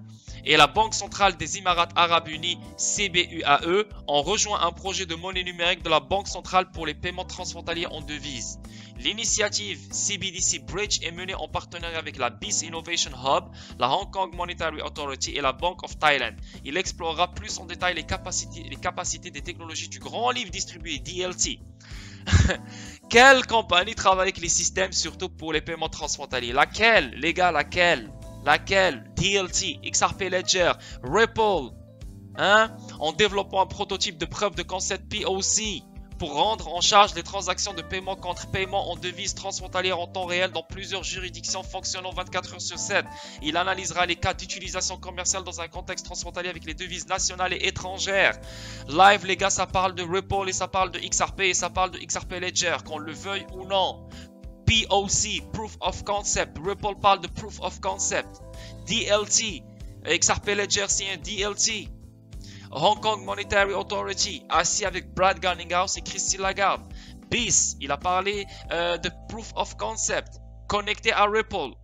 et la Banque centrale des Émirats Arabes Unis, CBUAE, ont rejoint un projet de monnaie numérique de la Banque centrale pour les paiements transfrontaliers en devises. L'initiative CBDC Bridge est menée en partenariat avec la BIS Innovation Hub, la Hong Kong Monetary Authority et la Bank of Thailand. Il explorera plus en détail les capacités des technologies du grand livre distribué DLT. Quelle compagnie travaille avec les systèmes surtout pour les paiements transfrontaliers? Laquelle, les gars, laquelle? DLT, XRP Ledger, Ripple, en développant un prototype de preuve de concept POC pour rendre en charge les transactions de paiement contre paiement en devises transfrontalières en temps réel dans plusieurs juridictions fonctionnant 24 heures sur 7. Il analysera les cas d'utilisation commerciale dans un contexte transfrontalier avec les devises nationales et étrangères. Live, les gars, ça parle de Ripple et ça parle de XRP et ça parle de XRP Ledger, qu'on le veuille ou non. POC, Proof of Concept. Ripple parle de Proof of Concept. DLT, XRP Ledger, c'est un DLT. Hong Kong Monetary Authority, assis avec Brad Garlinghouse et Christine Lagarde. BIS, il a parlé de Proof of Concept, connecté à Ripple.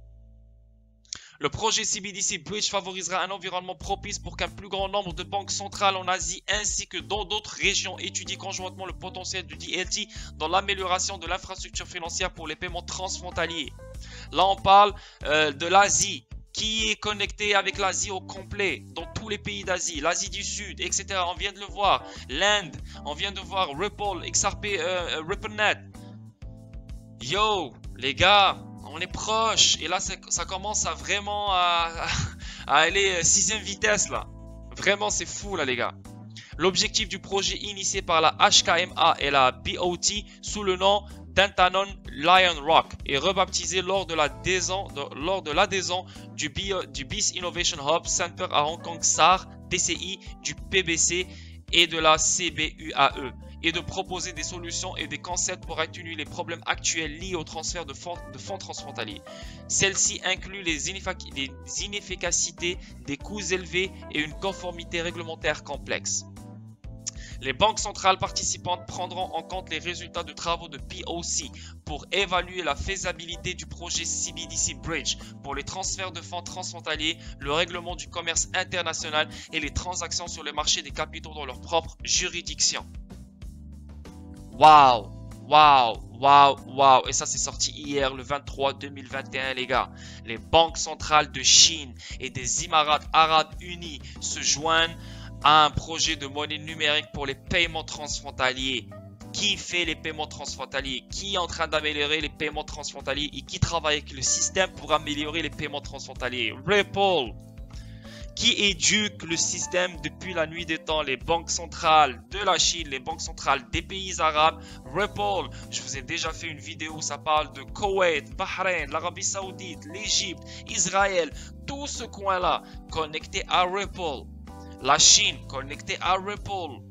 Le projet CBDC Bridge favorisera un environnement propice pour qu'un plus grand nombre de banques centrales en Asie ainsi que dans d'autres régions étudient conjointement le potentiel du DLT dans l'amélioration de l'infrastructure financière pour les paiements transfrontaliers. Là, on parle de l'Asie, qui est connecté avec l'Asie au complet, dans tous les pays d'Asie, l'Asie du Sud, etc. On vient de le voir. L'Inde, on vient de voir Ripple, XRP, RippleNet. Yo, les gars, on est proche. Et là, ça commence à vraiment à aller 6e vitesse, là. Vraiment, c'est fou, là, les gars. L'objectif du projet initié par la HKMA et la BOT sous le nom d'Antanon Lion Rock est rebaptisé lors de l'adhésion du BIS Innovation Hub Center à Hong Kong SAR, DCI, du PBC et de la CBUAE et de proposer des solutions et des concepts pour atténuer les problèmes actuels liés au transfert de fonds transfrontaliers. Celle-ci inclut les inefficacités, des coûts élevés et une conformité réglementaire complexe. Les banques centrales participantes prendront en compte les résultats de travaux de POC pour évaluer la faisabilité du projet CBDC Bridge pour les transferts de fonds transfrontaliers, le règlement du commerce international et les transactions sur le marché des capitaux dans leur propre juridiction. Waouh! Et ça, c'est sorti hier, le 23 2021, les gars. Les banques centrales de Chine et des Émirats Arabes Unis se joignent à un projet de monnaie numérique pour les paiements transfrontaliers. Qui fait les paiements transfrontaliers? Qui est en train d'améliorer les paiements transfrontaliers et qui travaille avec le système pour améliorer les paiements transfrontaliers? Ripple. Qui éduque le système depuis la nuit des temps? Les banques centrales de la Chine, les banques centrales des pays arabes. Ripple, je vous ai déjà fait une vidéo où ça parle de Koweït, Bahreïn, l'Arabie Saoudite, l'Égypte, Israël, tout ce coin-là connecté à Ripple. La Chine connectée à Ripple.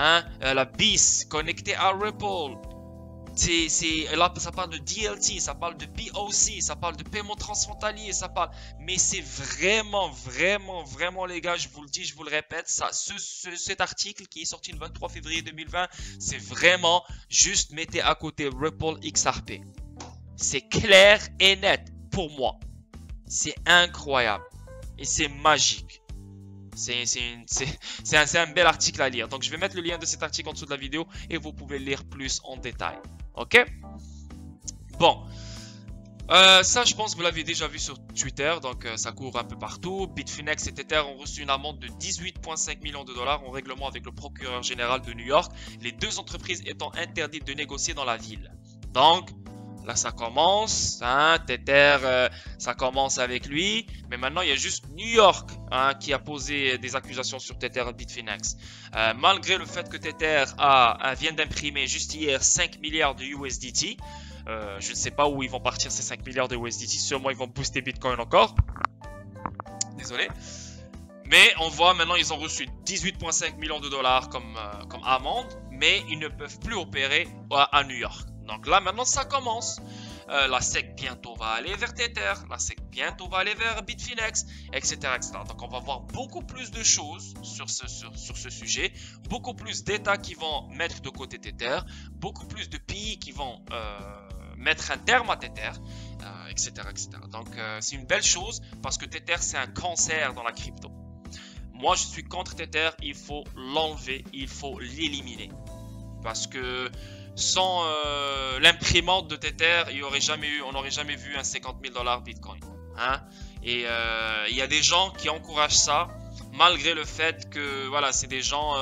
Hein? La BIS connectée à Ripple. Là, ça parle de DLT, ça parle de POC, ça parle de paiement transfrontalier, ça parle. Mais c'est vraiment, les gars, je vous le dis, je vous le répète, cet article qui est sorti le 23 février 2020, c'est vraiment juste mettez à côté Ripple XRP. C'est clair et net pour moi. C'est incroyable et c'est magique. C'est un bel article à lire. Donc, je vais mettre le lien de cet article en dessous de la vidéo et vous pouvez lire plus en détail. Ok? Bon. Ça, je pense que vous l'avez déjà vu sur Twitter. Donc, ça court un peu partout. Bitfinex et Tether ont reçu une amende de 18,5 millions de dollars en règlement avec le procureur général de New York. Les deux entreprises étant interdites de négocier dans la ville. Donc, là, ça commence, hein, Tether, ça commence avec lui. Mais maintenant, il y a juste New York hein, qui a posé des accusations sur Tether et Bitfinex. Malgré le fait que Tether vient d'imprimer juste hier 5 milliards de USDT. Je ne sais pas où ils vont partir ces 5 milliards de USDT. Sûrement, ils vont booster Bitcoin encore. Désolé. Mais on voit maintenant, ils ont reçu 18,5 millions de dollars comme amende. Mais ils ne peuvent plus opérer à New York. Donc là, maintenant, ça commence. La SEC bientôt va aller vers Tether. La SEC bientôt va aller vers Bitfinex, etc., etc. Donc, on va voir beaucoup plus de choses sur ce sujet. Beaucoup plus d'États qui vont mettre de côté Tether. Beaucoup plus de pays qui vont mettre un terme à Tether, etc., etc. Donc, c'est une belle chose parce que Tether, c'est un cancer dans la crypto. Moi, je suis contre Tether. Il faut l'enlever. Il faut l'éliminer. Parce que sans l'imprimante de Tether, on n'aurait jamais vu un 50 000 $ Bitcoin. Hein? Et il y a des gens qui encouragent ça, malgré le fait que voilà, c'est des gens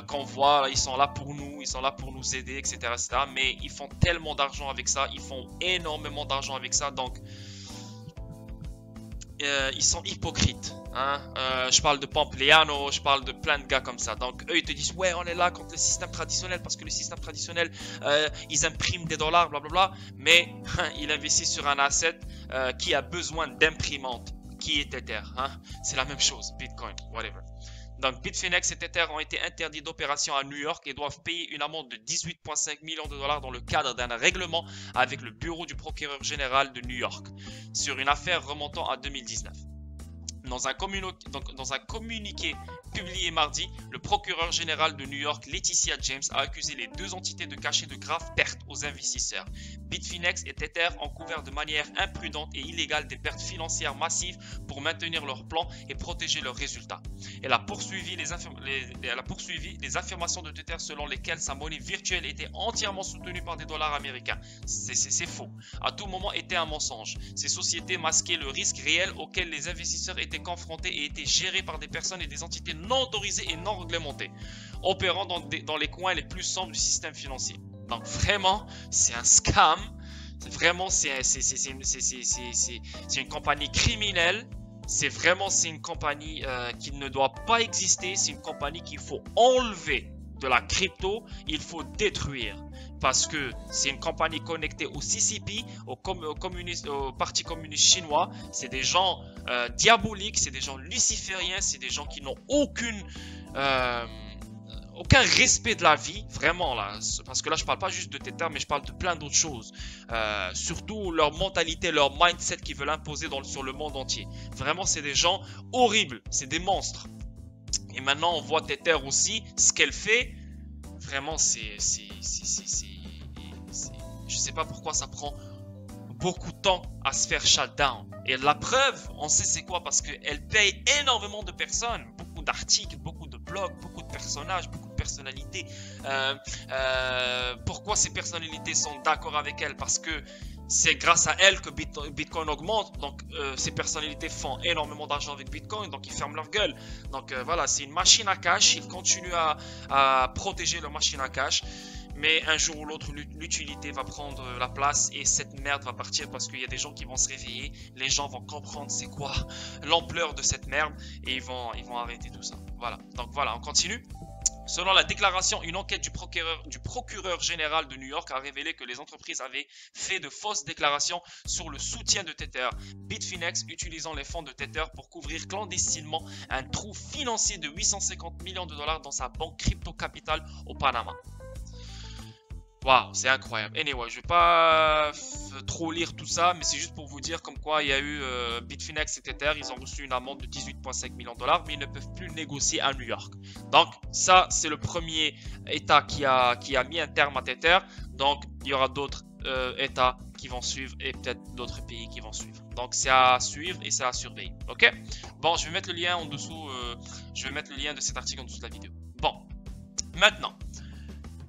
qu'on voit, ils sont là pour nous, ils sont là pour nous aider, etc., etc. Mais ils font tellement d'argent avec ça, ils font énormément d'argent avec ça, donc ils sont hypocrites. Hein? Je parle de Pompleano, je parle de plein de gars comme ça. Donc eux ils te disent ouais on est là contre le système traditionnel parce que le système traditionnel ils impriment des dollars blablabla. Mais ils investissent sur un asset qui a besoin d'imprimante qui est Tether. Hein? C'est la même chose, Bitcoin, whatever. Donc Bitfinex et Tether ont été interdits d'opération à New York et doivent payer une amende de 18,5 millions de dollars dans le cadre d'un règlement avec le bureau du procureur général de New York sur une affaire remontant à 2019. Dans un communiqué publié mardi, le procureur général de New York, Laetitia James, a accusé les deux entités de cacher de graves pertes aux investisseurs. Bitfinex et Tether ont couvert de manière imprudente et illégale des pertes financières massives pour maintenir leurs plans et protéger leurs résultats. Elle a poursuivi les affirmations de Tether selon lesquelles sa monnaie virtuelle était entièrement soutenue par des dollars américains. C'est faux. À tout moment était un mensonge. Ces sociétés masquaient le risque réel auquel les investisseurs étaient confrontés et étaient gérés par des personnes et des entités non autorisées et non réglementées, opérant dans les coins les plus sombres du système financier. Donc vraiment, c'est un scam. Vraiment, c'est une compagnie criminelle. C'est une compagnie qui ne doit pas exister. C'est une compagnie qu'il faut enlever de la crypto. Il faut détruire. Parce que c'est une compagnie connectée au CCP, au Parti communiste chinois. C'est des gens diaboliques, c'est des gens lucifériens, c'est des gens qui n'ont aucun respect de la vie, vraiment là. Parce que là, je parle pas juste de Tether, mais je parle de plein d'autres choses. Surtout leur mentalité, leur mindset qu'ils veulent imposer sur le monde entier. Vraiment, c'est des gens horribles, c'est des monstres. Et maintenant, on voit Tether aussi, ce qu'elle fait. Vraiment, je sais pas pourquoi ça prend beaucoup de temps à se faire shutdown. Et la preuve, on sait c'est quoi, parce qu'elle paye énormément de personnes, beaucoup d'articles, beaucoup de blogs, beaucoup de personnages, beaucoup de personnalités. Pourquoi ces personnalités sont d'accord avec elle? Parce que c'est grâce à elle que Bitcoin augmente. Donc ces personnalités font énormément d'argent avec Bitcoin, donc ils ferment leur gueule. Donc voilà, c'est une machine à cash. Ils continuent à protéger leur machine à cash. Mais un jour ou l'autre, l'utilité va prendre la place et cette merde va partir parce qu'il y a des gens qui vont se réveiller. Les gens vont comprendre c'est quoi l'ampleur de cette merde et ils vont arrêter tout ça. Voilà, donc voilà, on continue. Selon la déclaration, une enquête du procureur général de New York a révélé que les entreprises avaient fait de fausses déclarations sur le soutien de Tether. Bitfinex utilisant les fonds de Tether pour couvrir clandestinement un trou financier de 850 millions de dollars dans sa banque Crypto Capital au Panama. Waouh, c'est incroyable. Anyway, je vais pas trop lire tout ça, mais c'est juste pour vous dire comme quoi il y a eu Bitfinex et Tether, ils ont reçu une amende de 18,5 millions de dollars, mais ils ne peuvent plus négocier à New York. Donc ça, c'est le premier État qui a mis un terme à Tether. Donc il y aura d'autres États qui vont suivre et peut-être d'autres pays qui vont suivre. Donc c'est à suivre et c'est à surveiller. Ok? Bon, je vais mettre le lien en dessous. Je vais mettre le lien de cet article en dessous de la vidéo. Bon, maintenant.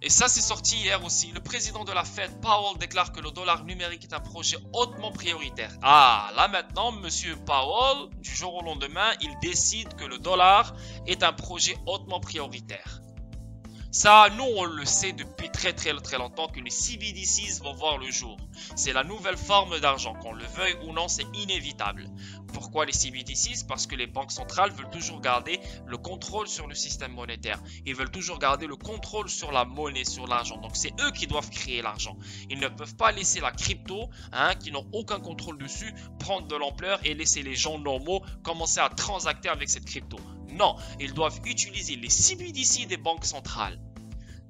Et ça, c'est sorti hier aussi. Le président de la Fed, Powell, déclare que le dollar numérique est un projet hautement prioritaire. Ah, là maintenant, monsieur Powell, du jour au lendemain, il décide que le dollar est un projet hautement prioritaire. Ça, nous, on le sait depuis très longtemps que les CBDCs vont voir le jour. C'est la nouvelle forme d'argent. Qu'on le veuille ou non, c'est inévitable. Pourquoi les CBDCs? Parce que les banques centrales veulent toujours garder le contrôle sur le système monétaire. Ils veulent toujours garder le contrôle sur la monnaie, sur l'argent. Donc, c'est eux qui doivent créer l'argent. Ils ne peuvent pas laisser la crypto, qui n'ont aucun contrôle dessus, prendre de l'ampleur et laisser les gens normaux commencer à transacter avec cette crypto. Non, ils doivent utiliser les CBDC des banques centrales.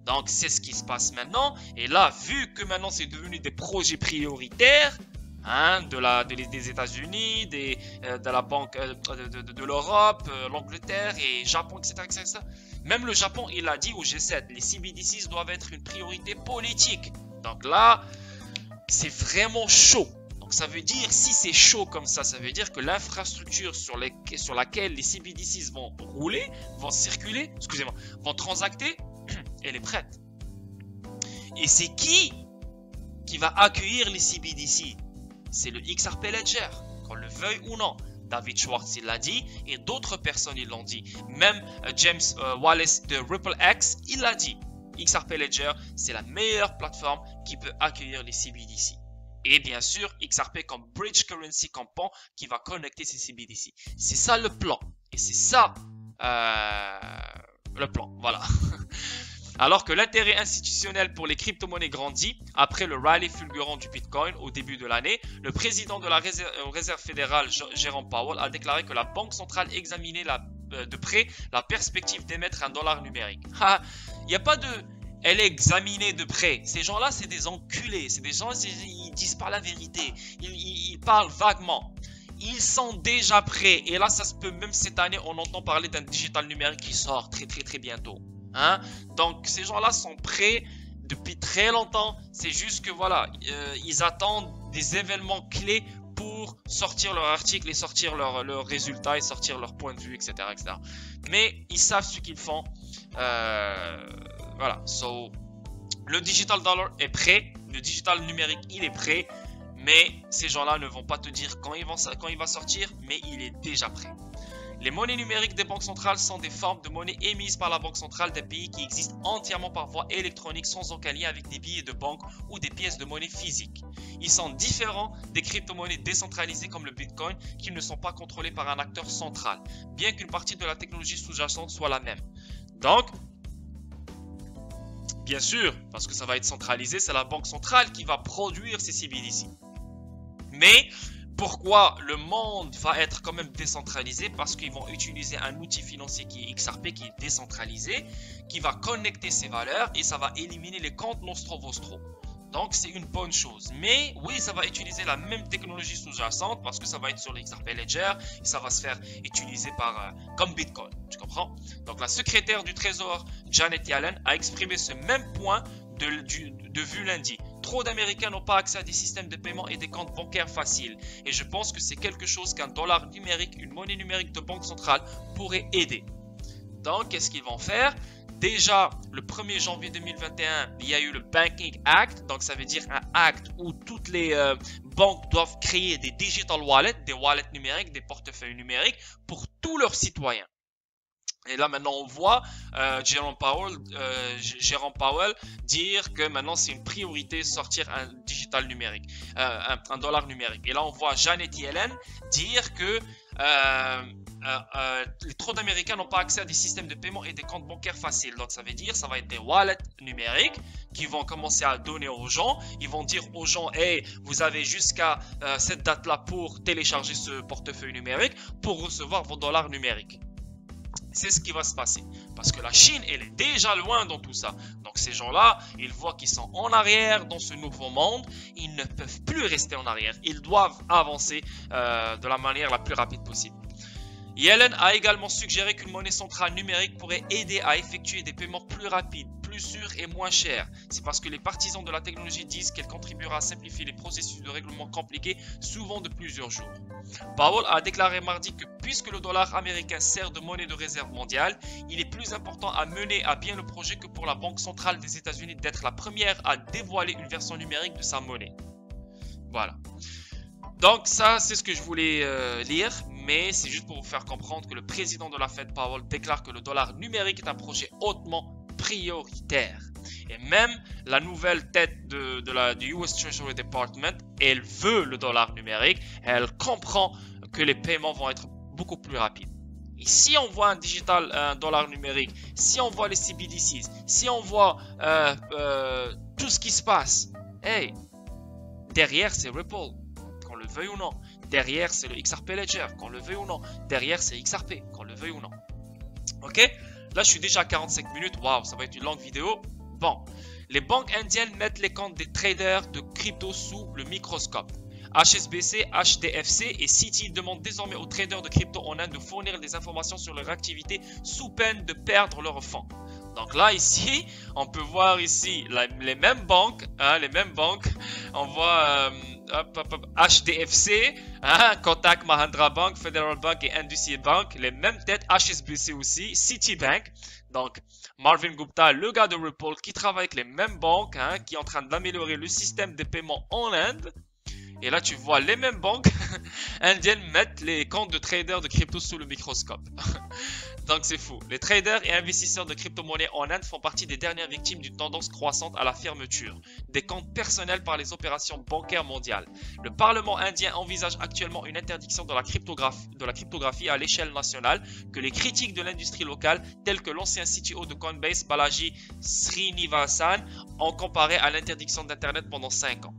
Donc, c'est ce qui se passe maintenant. Et là, vu que maintenant, c'est devenu des projets prioritaires, des États-Unis, de la Banque de l'Europe, l'Angleterre et Japon, etc. Même le Japon, il a dit au G7, les CBDCs doivent être une priorité politique. Donc là, c'est vraiment chaud. Donc ça veut dire, si c'est chaud comme ça veut dire que l'infrastructure sur laquelle les CBDCs vont rouler, vont circuler, excusez-moi, vont transacter, elle est prête. Et c'est qui va accueillir les CBDC? C'est le XRP Ledger, qu'on le veuille ou non. David Schwartz, il l'a dit, et d'autres personnes, ils l'ont dit. Même James Wallace de RippleX, il l'a dit. XRP Ledger, c'est la meilleure plateforme qui peut accueillir les CBDC. Et bien sûr, XRP comme Bridge Currency Compound qui va connecter ces CBDC. C'est ça le plan. Et c'est ça le plan. Voilà. Alors que l'intérêt institutionnel pour les crypto-monnaies grandit, après le rallye fulgurant du Bitcoin au début de l'année, le président de la Réserve fédérale, Jérôme Powell, a déclaré que la Banque centrale examinait de près la perspective d'émettre un dollar numérique. Il n'y a pas de... Elle est examinée de près. Ces gens-là, c'est des enculés. C'est des gens, ils disent pas la vérité. Ils parlent vaguement. Ils sont déjà prêts. Et là, ça se peut, même cette année, on entend parler d'un digital numérique qui sort très bientôt. Donc, ces gens-là sont prêts depuis très longtemps. C'est juste que, voilà, ils attendent des événements clés pour sortir leur article et sortir leurs résultats et sortir leur point de vue, etc. Mais ils savent ce qu'ils font. Voilà, le digital dollar est prêt, le digital numérique il est prêt, mais ces gens-là ne vont pas te dire quand il va sortir, mais il est déjà prêt. Les monnaies numériques des banques centrales sont des formes de monnaie émises par la banque centrale d'un pays qui existent entièrement par voie électronique sans aucun lien avec des billets de banque ou des pièces de monnaie physiques. Ils sont différents des crypto-monnaies décentralisées comme le Bitcoin qui ne sont pas contrôlées par un acteur central, bien qu'une partie de la technologie sous-jacente soit la même. Donc, bien sûr, parce que ça va être centralisé, c'est la banque centrale qui va produire ces CBDC. Mais pourquoi le monde va être quand même décentralisé? Parce qu'ils vont utiliser un outil financier qui est XRP, qui est décentralisé, qui va connecter ces valeurs et ça va éliminer les comptes nostro-vostro. Donc c'est une bonne chose. Mais oui, ça va utiliser la même technologie sous-jacente parce que ça va être sur l'XRP Ledger et ça va se faire utiliser comme Bitcoin. Tu comprends? Donc la secrétaire du Trésor, Janet Yellen, a exprimé ce même point de vue lundi. Trop d'Américains n'ont pas accès à des systèmes de paiement et des comptes bancaires faciles. Et je pense que c'est quelque chose qu'un dollar numérique, une monnaie numérique de banque centrale pourrait aider. Donc, qu'est-ce qu'ils vont faire? Déjà, le 1er janvier 2021, il y a eu le Banking Act. Donc, ça veut dire un acte où toutes les banques doivent créer des digital wallets, des wallets numériques, des portefeuilles numériques pour tous leurs citoyens. Et là, maintenant, on voit Jérôme Powell dire que maintenant, c'est une priorité sortir un digital numérique, un dollar numérique. Et là, on voit Janet Yellen dire que trop d'Américains n'ont pas accès à des systèmes de paiement et des comptes bancaires faciles. Donc ça veut dire ça va être des wallets numériques qui vont commencer à donner aux gens. Ils vont dire aux gens, hey, vous avez jusqu'à cette date-là pour télécharger ce portefeuille numérique pour recevoir vos dollars numériques. C'est ce qui va se passer. Parce que la Chine, elle est déjà loin dans tout ça. Donc ces gens-là, ils voient qu'ils sont en arrière dans ce nouveau monde. Ils ne peuvent plus rester en arrière. Ils doivent avancer de la manière la plus rapide possible. Yellen a également suggéré qu'une monnaie centrale numérique pourrait aider à effectuer des paiements plus rapides, plus sûrs et moins chers. C'est parce que les partisans de la technologie disent qu'elle contribuera à simplifier les processus de règlement compliqués, souvent de plusieurs jours. Powell a déclaré mardi que puisque le dollar américain sert de monnaie de réserve mondiale, il est plus important à mener à bien le projet que pour la Banque centrale des États-Unis d'être la première à dévoiler une version numérique de sa monnaie. Voilà. Donc ça, c'est ce que je voulais lire, mais c'est juste pour vous faire comprendre que le président de la Fed, Powell, déclare que le dollar numérique est un projet hautement prioritaire. Et même la nouvelle tête du US Treasury Department, elle veut le dollar numérique, elle comprend que les paiements vont être beaucoup plus rapides. Et si on voit un dollar numérique, si on voit les CBDCs, si on voit tout ce qui se passe, hey, derrière c'est Ripple. Qu'on le veuille ou non. Derrière, c'est le XRP Ledger, qu'on le veuille ou non. Derrière, c'est XRP, qu'on le veuille ou non. Ok? Là, je suis déjà à 45 minutes. Waouh, ça va être une longue vidéo. Bon. Les banques indiennes mettent les comptes des traders de crypto sous le microscope. HSBC, HDFC et Citi demandent désormais aux traders de crypto en Inde de fournir des informations sur leur activité sous peine de perdre leurs fonds. Donc là, ici, on peut voir ici les mêmes banques, hein, on voit HDFC, hein, Kotak Mahindra Bank, Federal Bank et IndusInd Bank, les mêmes têtes, HSBC aussi, Citibank. Donc, Marvin Gupta, le gars de Ripple, qui travaille avec les mêmes banques, hein, qui est en train d'améliorer le système de paiement en Inde. Et là, tu vois les mêmes banques indiennes mettre les comptes de traders de crypto sous le microscope. Donc, c'est fou. Les traders et investisseurs de crypto-monnaies en Inde font partie des dernières victimes d'une tendance croissante à la fermeture des comptes personnels par les opérations bancaires mondiales. Le Parlement indien envisage actuellement une interdiction de la cryptographie à l'échelle nationale que les critiques de l'industrie locale, tels que l'ancien CTO de Coinbase, Balaji Srinivasan, ont comparé à l'interdiction d'Internet pendant 5 ans.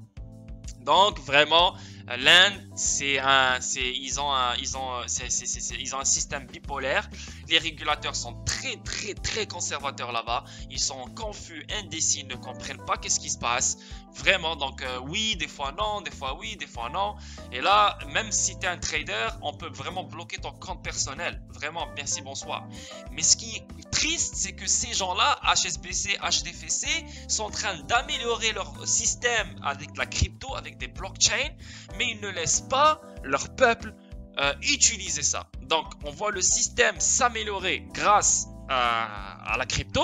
Donc vraiment, l'Inde, ils ont un système bipolaire. Les régulateurs sont très conservateurs là-bas. Ils sont confus, indécis, ils ne comprennent pas qu'est-ce qui se passe. Vraiment, donc oui, des fois non, des fois oui, des fois non. Et là, même si tu es un trader, on peut vraiment bloquer ton compte personnel. Vraiment, merci, bonsoir. Mais ce qui est triste, c'est que ces gens-là, HSBC, HDFC, sont en train d'améliorer leur système avec la crypto, avec des blockchains, mais ils ne laissent pas leur peuple utiliser ça. Donc, on voit le système s'améliorer grâce à la crypto,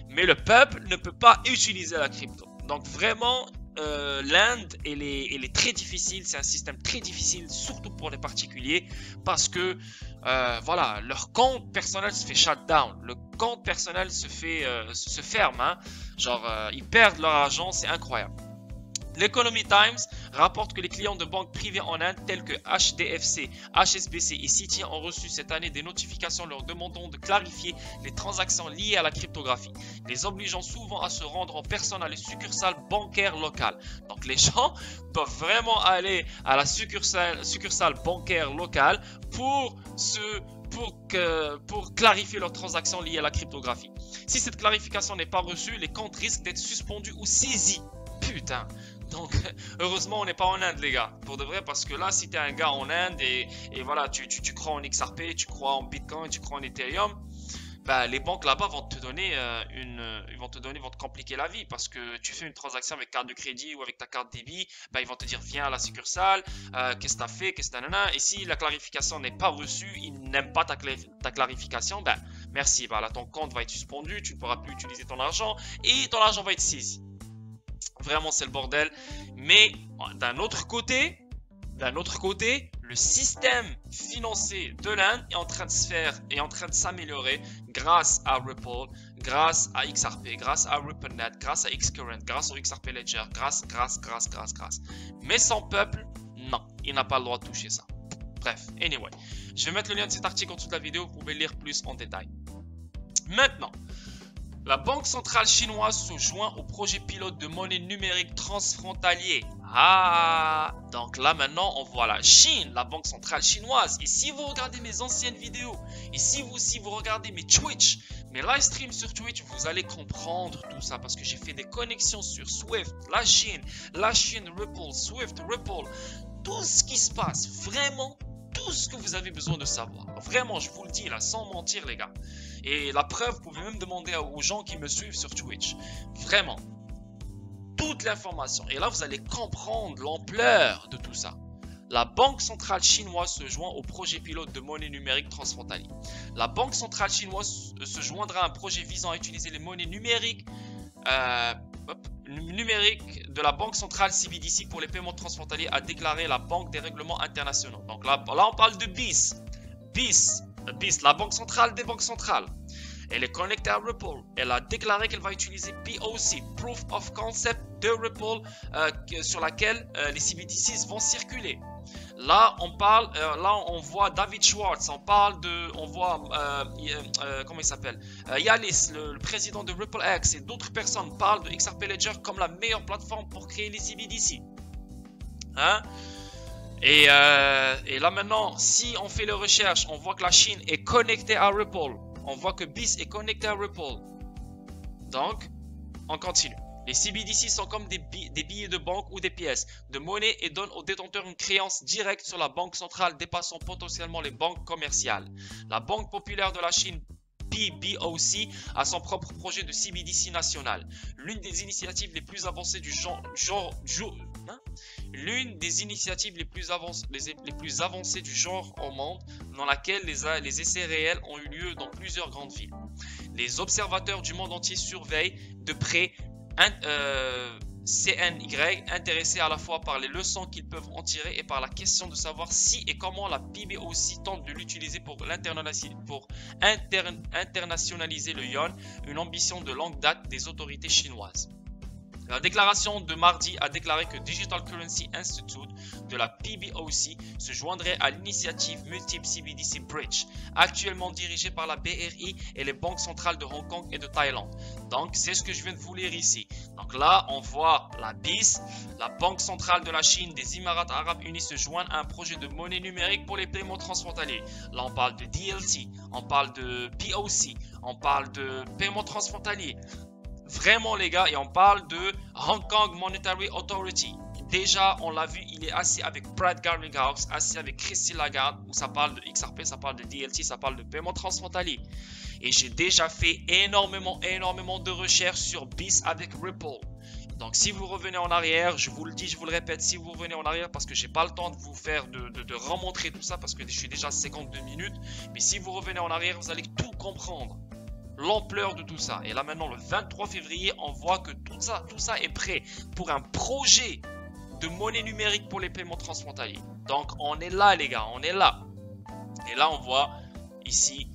mais le peuple ne peut pas utiliser la crypto. Donc, vraiment, l'Inde, elle est très difficile. C'est un système très difficile, surtout pour les particuliers, parce que voilà, leur compte personnel se fait shutdown. Le compte personnel se ferme. Hein. Genre, ils perdent leur argent, c'est incroyable. L'Economy Times rapporte que les clients de banques privées en Inde tels que HDFC, HSBC et Citi ont reçu cette année des notifications leur demandant de clarifier les transactions liées à la cryptographie, les obligeant souvent à se rendre en personne à les succursales bancaires locales. Donc les gens peuvent vraiment aller à la succursale bancaire locale pour clarifier leurs transactions liées à la cryptographie. Si cette clarification n'est pas reçue, les comptes risquent d'être suspendus ou saisis. Putain. Donc, heureusement, on n'est pas en Inde, les gars. Pour de vrai, parce que là, si tu es un gars en Inde et voilà, tu crois en XRP, tu crois en Bitcoin, tu crois en Ethereum, bah, les banques là-bas vont te donner vont te compliquer la vie parce que tu fais une transaction avec carte de crédit ou avec ta carte débit, bah, ils vont te dire viens à la succursale, qu'est-ce que tu as fait, qu'est-ce que nanana. Et si la clarification n'est pas reçue, ils n'aiment pas ta clarification, bah, merci, bah, là, ton compte va être suspendu, tu ne pourras plus utiliser ton argent et ton argent va être saisi. Vraiment, c'est le bordel. Mais d'un autre côté, le système financier de l'Inde est en train de s'améliorer grâce à Ripple, grâce à XRP, grâce à RippleNet, grâce à Xcurrent, grâce au XRP Ledger, grâce. Mais son peuple, non, il n'a pas le droit de toucher ça. Bref, anyway. Je vais mettre le lien de cet article en dessous de la vidéo, vous pouvez lire plus en détail. Maintenant, la Banque centrale chinoise se joint au projet pilote de monnaie numérique transfrontalier. Ah, donc là maintenant on voit la Chine, la Banque centrale chinoise. Et si vous regardez mes anciennes vidéos, et si vous regardez mes Twitch, mes live streams sur Twitch, vous allez comprendre tout ça parce que j'ai fait des connexions sur Swift, la Chine Ripple, Swift, Ripple, tout ce qui se passe, vraiment tout ce que vous avez besoin de savoir. Vraiment, je vous le dis là, sans mentir les gars. Et la preuve, vous pouvez même demander aux gens qui me suivent sur Twitch. Vraiment. Toute l'information. Et là, vous allez comprendre l'ampleur de tout ça. La Banque centrale chinoise se joint au projet pilote de monnaie numérique transfrontalier. La Banque centrale chinoise se joindra à un projet visant à utiliser les monnaies numériques de la Banque centrale CBDC pour les paiements transfrontaliers, a déclaré la Banque des règlements internationaux. Donc là on parle de BIS. BIS, la Banque centrale des banques centrales. Elle est connectée à Ripple. Elle a déclaré qu'elle va utiliser POC, Proof of Concept de Ripple, sur laquelle les CBDCs vont circuler. Là, on voit David Schwartz, on voit, comment il s'appelle, Yalis, le président de RippleX, et d'autres personnes parlent de XRP Ledger comme la meilleure plateforme pour créer les CBDC. Hein? Et là maintenant, si on fait les recherches, on voit que la Chine est connectée à Ripple. On voit que BIS est connecté à Ripple. Donc, on continue. Les CBDC sont comme des billets de banque ou des pièces de monnaie et donnent aux détenteurs une créance directe sur la banque centrale dépassant potentiellement les banques commerciales. La Banque populaire de la Chine, PBOC, a son propre projet de CBDC national. L'une des initiatives les plus avancées du genre au monde, dans laquelle les essais réels ont eu lieu dans plusieurs grandes villes. Les observateurs du monde entier surveillent de près CNY, intéressés à la fois par les leçons qu'ils peuvent en tirer et par la question de savoir si et comment la PBOC tente de l'utiliser pour internationaliser le yuan, une ambition de longue date des autorités chinoises. La déclaration de mardi a déclaré que Digital Currency Institute de la PBOC se joindrait à l'initiative multiple CBDC Bridge, actuellement dirigée par la BRI et les banques centrales de Hong Kong et de Thaïlande. Donc, c'est ce que je viens de vous lire ici. Donc là, on voit la BIS, la Banque centrale de la Chine, des Émirats arabes unis se joignent à un projet de monnaie numérique pour les paiements transfrontaliers. Là, on parle de DLT, on parle de POC, on parle de paiements transfrontaliers. Vraiment les gars, et on parle de Hong Kong Monetary Authority. Déjà, on l'a vu, il est assis avec Brad Garlinghouse, assis avec Christine Lagarde, où ça parle de XRP, ça parle de DLT, ça parle de paiement transfrontalier. Et j'ai déjà fait énormément de recherches sur BIS avec Ripple. Donc si vous revenez en arrière, je vous le dis, je vous le répète, si vous revenez en arrière, parce que j'ai pas le temps de vous faire de remontrer tout ça, parce que je suis déjà à 52 minutes. Mais si vous revenez en arrière, vous allez tout comprendre. L'ampleur de tout ça. Et là maintenant le 23 février, on voit que tout ça est prêt pour un projet de monnaie numérique pour les paiements transfrontaliers. Donc on est là les gars, on est là. Et là on voit ici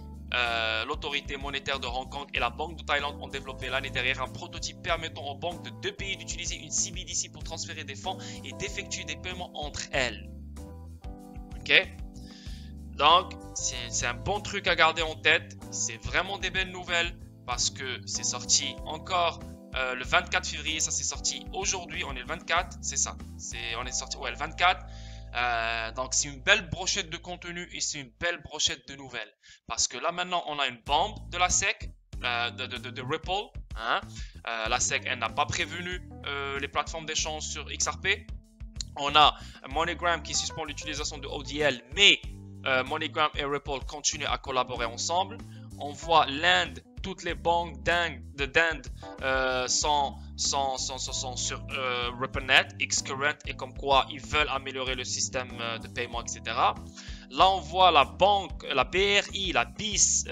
l'autorité monétaire de Hong Kong et la Banque de Thaïlande ont développé l'année dernière un prototype permettant aux banques de deux pays d'utiliser une CBDC pour transférer des fonds et d'effectuer des paiements entre elles. Ok? Donc, c'est un bon truc à garder en tête. C'est vraiment des belles nouvelles parce que c'est sorti encore le 24 février. Ça, c'est sorti aujourd'hui. On est le 24, c'est ça. On est sorti, ouais, le 24. Donc, c'est une belle brochette de contenu et c'est une belle brochette de nouvelles. Parce que là, maintenant, on a une bombe de la SEC, de Ripple. Hein? La SEC, elle n'a pas prévenu les plateformes d'échange sur XRP. On a MoneyGram qui suspend l'utilisation de ODL, mais MoneyGram et Ripple continuent à collaborer ensemble. On voit l'Inde, toutes les banques d'Inde sont sur RippleNet, XCurrent, et comme quoi ils veulent améliorer le système de paiement, etc. Là, on voit la banque, la BRI, la BIS,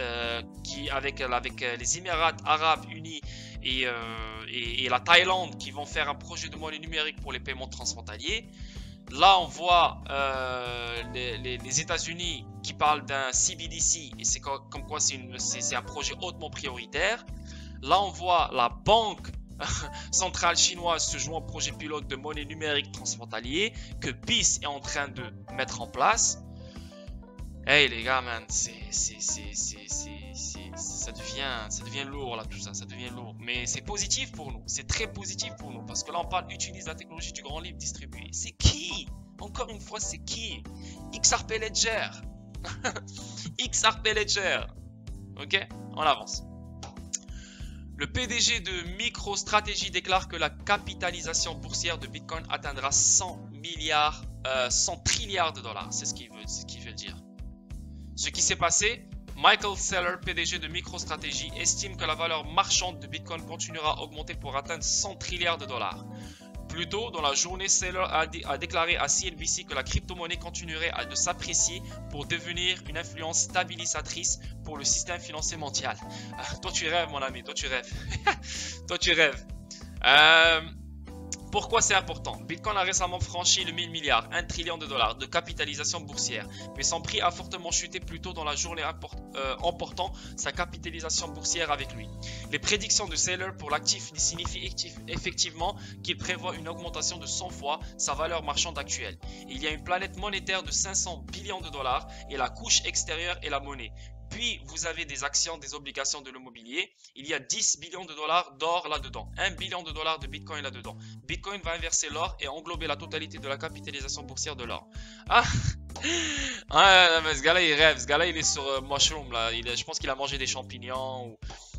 qui avec les Émirats arabes unis et la Thaïlande qui vont faire un projet de monnaie numérique pour les paiements transfrontaliers. Là, on voit les États-Unis qui parlent d'un CBDC et c'est comme quoi c'est un projet hautement prioritaire. Là, on voit la Banque centrale chinoise se joint au projet pilote de monnaie numérique transfrontalier que BIS est en train de mettre en place. Hey les gars, man, ça devient lourd là, tout ça, ça devient lourd. Mais c'est positif pour nous, c'est très positif pour nous, parce que là on parle, utilise la technologie du grand livre distribué. C'est qui? Encore une fois, c'est qui? XRP Ledger. XRP Ledger. Ok, on avance. Le PDG de MicroStrategy déclare que la capitalisation boursière de Bitcoin atteindra 100 trilliards de dollars. C'est ce qu'il veut dire. Ce qui s'est passé, Michael Saylor, PDG de MicroStrategy, estime que la valeur marchande de Bitcoin continuera à augmenter pour atteindre 100 trilliards de dollars. Plus tôt dans la journée, Saylor a déclaré à CNBC que la crypto-monnaie continuerait de s'apprécier pour devenir une influence stabilisatrice pour le système financier mondial. Toi tu rêves mon ami, toi tu rêves. Toi tu rêves. Pourquoi c'est important? Bitcoin a récemment franchi le 1000 milliards, 1 trillion de dollars de capitalisation boursière, mais son prix a fortement chuté plus tôt dans la journée, emportant sa capitalisation boursière avec lui. Les prédictions de Saylor pour l'actif signifient effectivement qu'il prévoit une augmentation de 100 fois sa valeur marchande actuelle. Il y a une planète monétaire de 500 billions de dollars et la couche extérieure est la monnaie. Puis, vous avez des actions, des obligations de l'immobilier. Il y a 10 billions de dollars d'or là-dedans. 1 billion de dollars de Bitcoin là-dedans. Bitcoin va inverser l'or et englober la totalité de la capitalisation boursière de l'or. Ah, mais ce gars-là, il rêve. Ce gars-là, il est sur Mushroom. Là. Je pense qu'il a mangé des champignons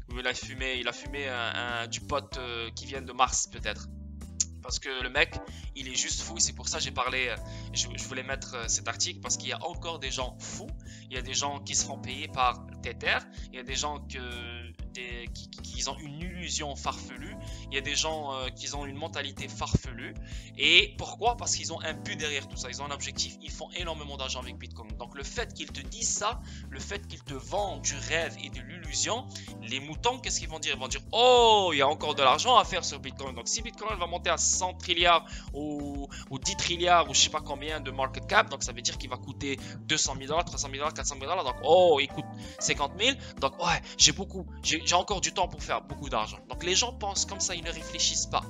ou il a fumé du pot qui vient de Mars, peut-être. Parce que le mec, il est juste fou. C'est pour ça que j'ai parlé, je voulais mettre cet article parce qu'il y a encore des gens fous. Il y a des gens qui seront payés par Tether. Il y a des gens qui ont une illusion farfelue. Il y a des gens qui ont une mentalité farfelue. Et pourquoi? Parce qu'ils ont un but derrière tout ça. Ils ont un objectif. Ils font énormément d'argent avec Bitcoin. Donc le fait qu'ils te disent ça, le fait qu'ils te vendent du rêve et de l'illusion, les moutons, qu'est-ce qu'ils vont dire? Ils vont dire, oh, il y a encore de l'argent à faire sur Bitcoin. Donc si Bitcoin va monter à 100 trilliards ou 10 trilliards ou je sais pas combien de market cap, donc ça veut dire qu'il va coûter 200 000 dollars, 300 000 dollars, 400 000 dollars. Donc, oh, il coûte 50 000. Donc, ouais, j'ai encore du temps pour faire beaucoup d'argent. Donc, les gens pensent comme ça, ils ne réfléchissent pas.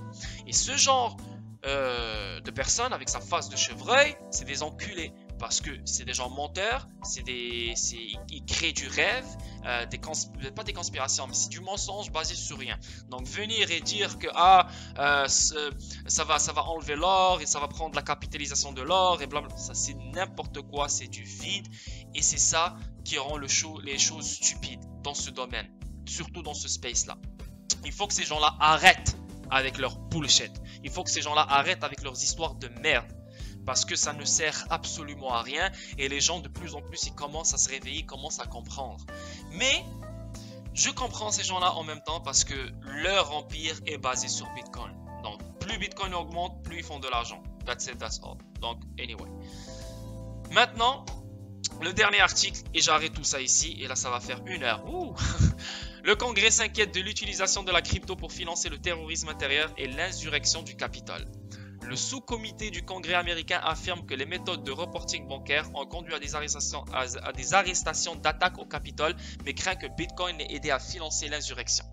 Et ce genre de personnes avec sa face de chevreuil, c'est des enculés. Parce que c'est des gens menteurs, ils créent du rêve, pas des conspirations, mais c'est du mensonge basé sur rien. Donc venir et dire que ça va enlever l'or et ça va prendre la capitalisation de l'or et blablabla, ça c'est n'importe quoi, c'est du vide. Et c'est ça qui rend les choses stupides dans ce domaine, surtout dans ce space-là. Il faut que ces gens-là arrêtent avec leur bullshit. Il faut que ces gens-là arrêtent avec leurs histoires de merde. Parce que ça ne sert absolument à rien et les gens de plus en plus ils commencent à se réveiller, ils commencent à comprendre. Mais je comprends ces gens-là en même temps parce que leur empire est basé sur Bitcoin. Donc plus Bitcoin augmente, plus ils font de l'argent. That's it, that's all. Donc anyway. Maintenant, le dernier article et j'arrête tout ça ici et là ça va faire 1 heure. Ouh. Le Congrès s'inquiète de l'utilisation de la crypto pour financer le terrorisme intérieur et l'insurrection du Capitole. Le sous-comité du Congrès américain affirme que les méthodes de reporting bancaire ont conduit à des arrestations d'attaques au Capitole, mais craint que Bitcoin ait aidé à financer l'insurrection.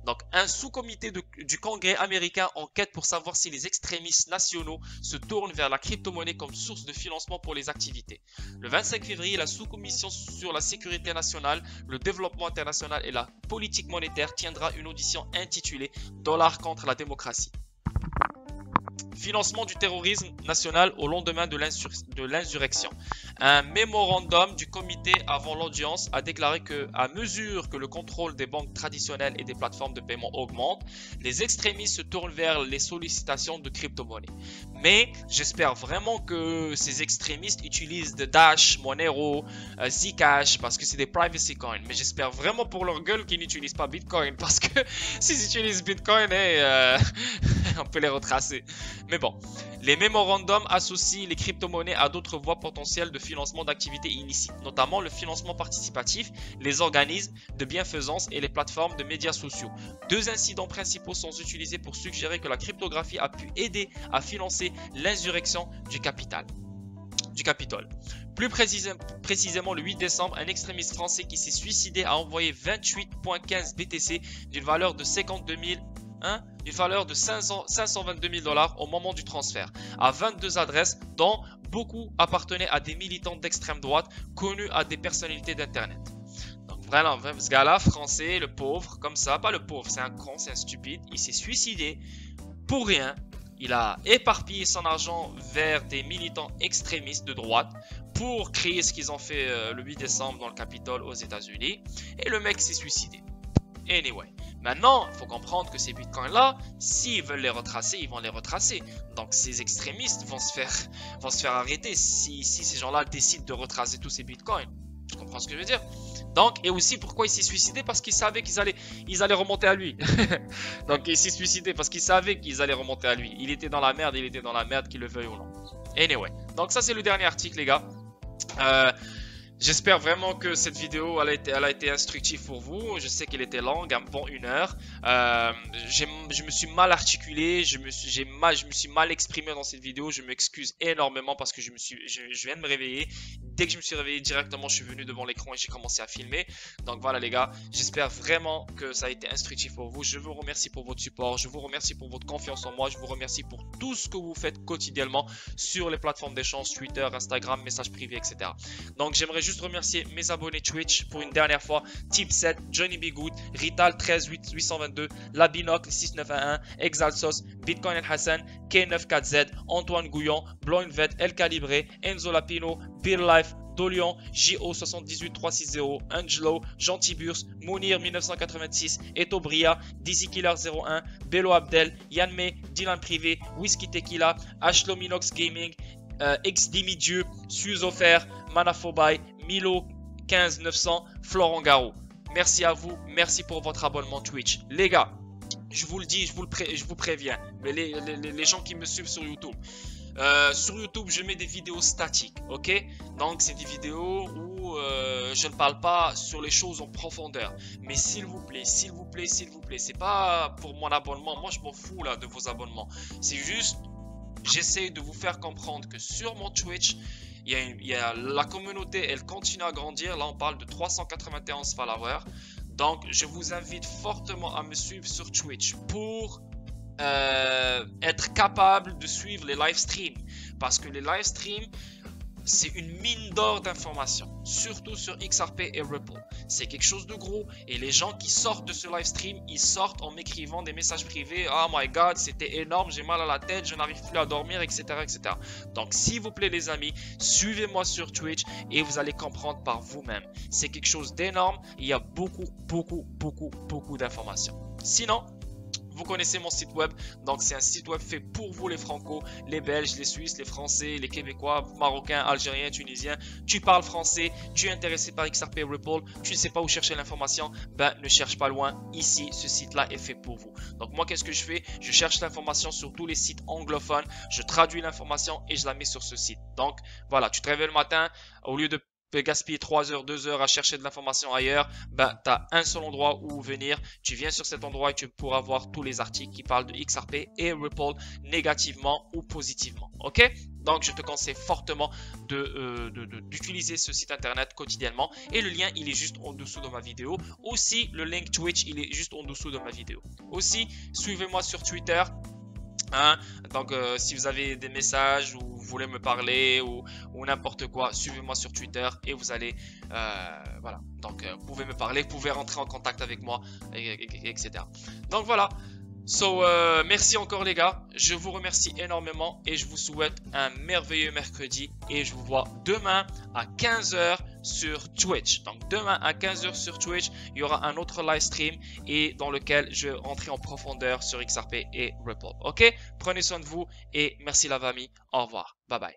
Donc, un sous-comité du Congrès américain enquête pour savoir si les extrémistes nationaux se tournent vers la crypto-monnaie comme source de financement pour les activités. Le 25 février, la sous-commission sur la sécurité nationale, le développement international et la politique monétaire tiendra une audition intitulée « Dollars contre la démocratie ». Financement du terrorisme national au lendemain de l'insurrection. Un mémorandum du comité avant l'audience a déclaré que, à mesure que le contrôle des banques traditionnelles et des plateformes de paiement augmente, les extrémistes se tournent vers les sollicitations de crypto-monnaies. Mais j'espère vraiment que ces extrémistes utilisent de Dash, Monero, Zcash parce que c'est des privacy coins. Mais j'espère vraiment pour leur gueule qu'ils n'utilisent pas Bitcoin parce que s'ils utilisent Bitcoin, on peut les retracer. Mais bon, les mémorandums associent les crypto-monnaies à d'autres voies potentielles de financement d'activités illicites, notamment le financement participatif, les organismes de bienfaisance et les plateformes de médias sociaux. 2 incidents principaux sont utilisés pour suggérer que la cryptographie a pu aider à financer l'insurrection du Capitole. Plus précisément, le 8 décembre, un extrémiste français qui s'est suicidé a envoyé 28,15 BTC d'une valeur de 52 000 d'une valeur de 522 000 $ au moment du transfert à 22 adresses dont beaucoup appartenaient à des militants d'extrême droite connus à des personnalités d'internet. Donc vraiment, ce gars-là, français, le pauvre, comme ça, pas le pauvre, c'est un con, c'est un stupide, il s'est suicidé pour rien. Il a éparpillé son argent vers des militants extrémistes de droite pour créer ce qu'ils ont fait le 8 décembre dans le Capitole aux États-Unis. Et le mec s'est suicidé. Anyway, maintenant, il faut comprendre que ces bitcoins-là, s'ils veulent les retracer, ils vont les retracer. Donc, ces extrémistes vont se faire arrêter si ces gens-là décident de retracer tous ces bitcoins. Tu comprends ce que je veux dire? Donc, et aussi pourquoi il s'est suicidé? Parce qu'il savait qu'ils allaient remonter à lui. Donc, il s'est suicidé parce qu'il savait qu'ils allaient remonter à lui. Il était dans la merde, qu'il le veuille ou non. Anyway, donc ça c'est le dernier article, les gars. J'espère vraiment que cette vidéo elle a été instructive pour vous. Je sais qu'elle était longue, un bon 1 heure. Je me suis mal articulé, je me suis mal exprimé dans cette vidéo. Je m'excuse énormément parce que je viens de me réveiller. Dès que je me suis réveillé directement, je suis venu devant l'écran et j'ai commencé à filmer. Donc voilà les gars, j'espère vraiment que ça a été instructif pour vous. Je vous remercie pour votre support, je vous remercie pour votre confiance en moi, je vous remercie pour tout ce que vous faites quotidiennement sur les plateformes d'échange, Twitter, Instagram, messages privés, etc. Donc j'aimerais juste remercier mes abonnés Twitch pour une dernière fois. Tip7, Johnny B. Good, Rital 13822, Labinoc 6911, Exalsos, Bitcoin El Hassan, K94Z, Antoine Gouillon, Blonvet, El Calibré, Enzo Lapino, Beer Life, Dolion, JO 78360, Angelo, Jean Tiburs, Mounir 1986, Eto Bria, Dizzy Killer 01, Bello Abdel, Yann May, Dylan Privé, Whisky Tequila, Ashlo Minox Gaming, XD Dieu, Suzofer, Manafobai, Milo 15900, Florent Garot. Merci à vous, merci pour votre abonnement Twitch. Les gars, je vous le dis, je vous préviens, mais les gens qui me suivent sur YouTube. Sur YouTube, je mets des vidéos statiques, ok? Donc, c'est des vidéos où je ne parle pas sur les choses en profondeur. Mais s'il vous plaît, c'est pas pour mon abonnement. Moi, je m'en fous là de vos abonnements. C'est juste, j'essaie de vous faire comprendre que sur mon Twitch, la communauté, elle continue à grandir. Là, on parle de 391 followers. Donc, je vous invite fortement à me suivre sur Twitch pour être capable de suivre les live streams, parce que les live streams c'est une mine d'or d'informations, surtout sur XRP et Ripple. C'est quelque chose de gros et les gens qui sortent de ce live stream, ils sortent en m'écrivant des messages privés. Oh my god, c'était énorme, j'ai mal à la tête, je n'arrive plus à dormir, etc., etc. Donc s'il vous plaît les amis, suivez-moi sur Twitch et vous allez comprendre par vous-même. C'est quelque chose d'énorme, il y a beaucoup d'informations. Sinon, vous connaissez mon site web, donc c'est un site web fait pour vous les Franco, les Belges, les Suisses, les Français, les Québécois, Marocains, Algériens, Tunisiens. Tu parles français, tu es intéressé par XRP Ripple, tu ne sais pas où chercher l'information, ben ne cherche pas loin, ici ce site-là est fait pour vous. Donc moi qu'est-ce que je fais? Je cherche l'information sur tous les sites anglophones, je traduis l'information et je la mets sur ce site. Donc voilà, tu te réveilles le matin, au lieu de gaspiller 3 heures, 2 heures à chercher de l'information ailleurs, ben, tu as un seul endroit où venir. Tu viens sur cet endroit et tu pourras voir tous les articles qui parlent de XRP et Ripple négativement ou positivement. Ok? Donc, je te conseille fortement d'utiliser ce site internet quotidiennement. Et le lien, il est juste en dessous de ma vidéo. Aussi, le link Twitch, il est juste en dessous de ma vidéo. Aussi, suivez-moi sur Twitter. Hein? Donc si vous avez des messages ou vous voulez me parler ou n'importe quoi, suivez-moi sur Twitter et vous allez voilà, donc vous pouvez me parler, vous pouvez rentrer en contact avec moi, etc. Donc voilà. Merci encore les gars, je vous remercie énormément et je vous souhaite un merveilleux mercredi et je vous vois demain à 15 h sur Twitch. Donc demain à 15 h sur Twitch, il y aura un autre live stream et dans lequel je vais rentrer en profondeur sur XRP et Ripple. Ok, prenez soin de vous et merci la famille, au revoir, bye bye.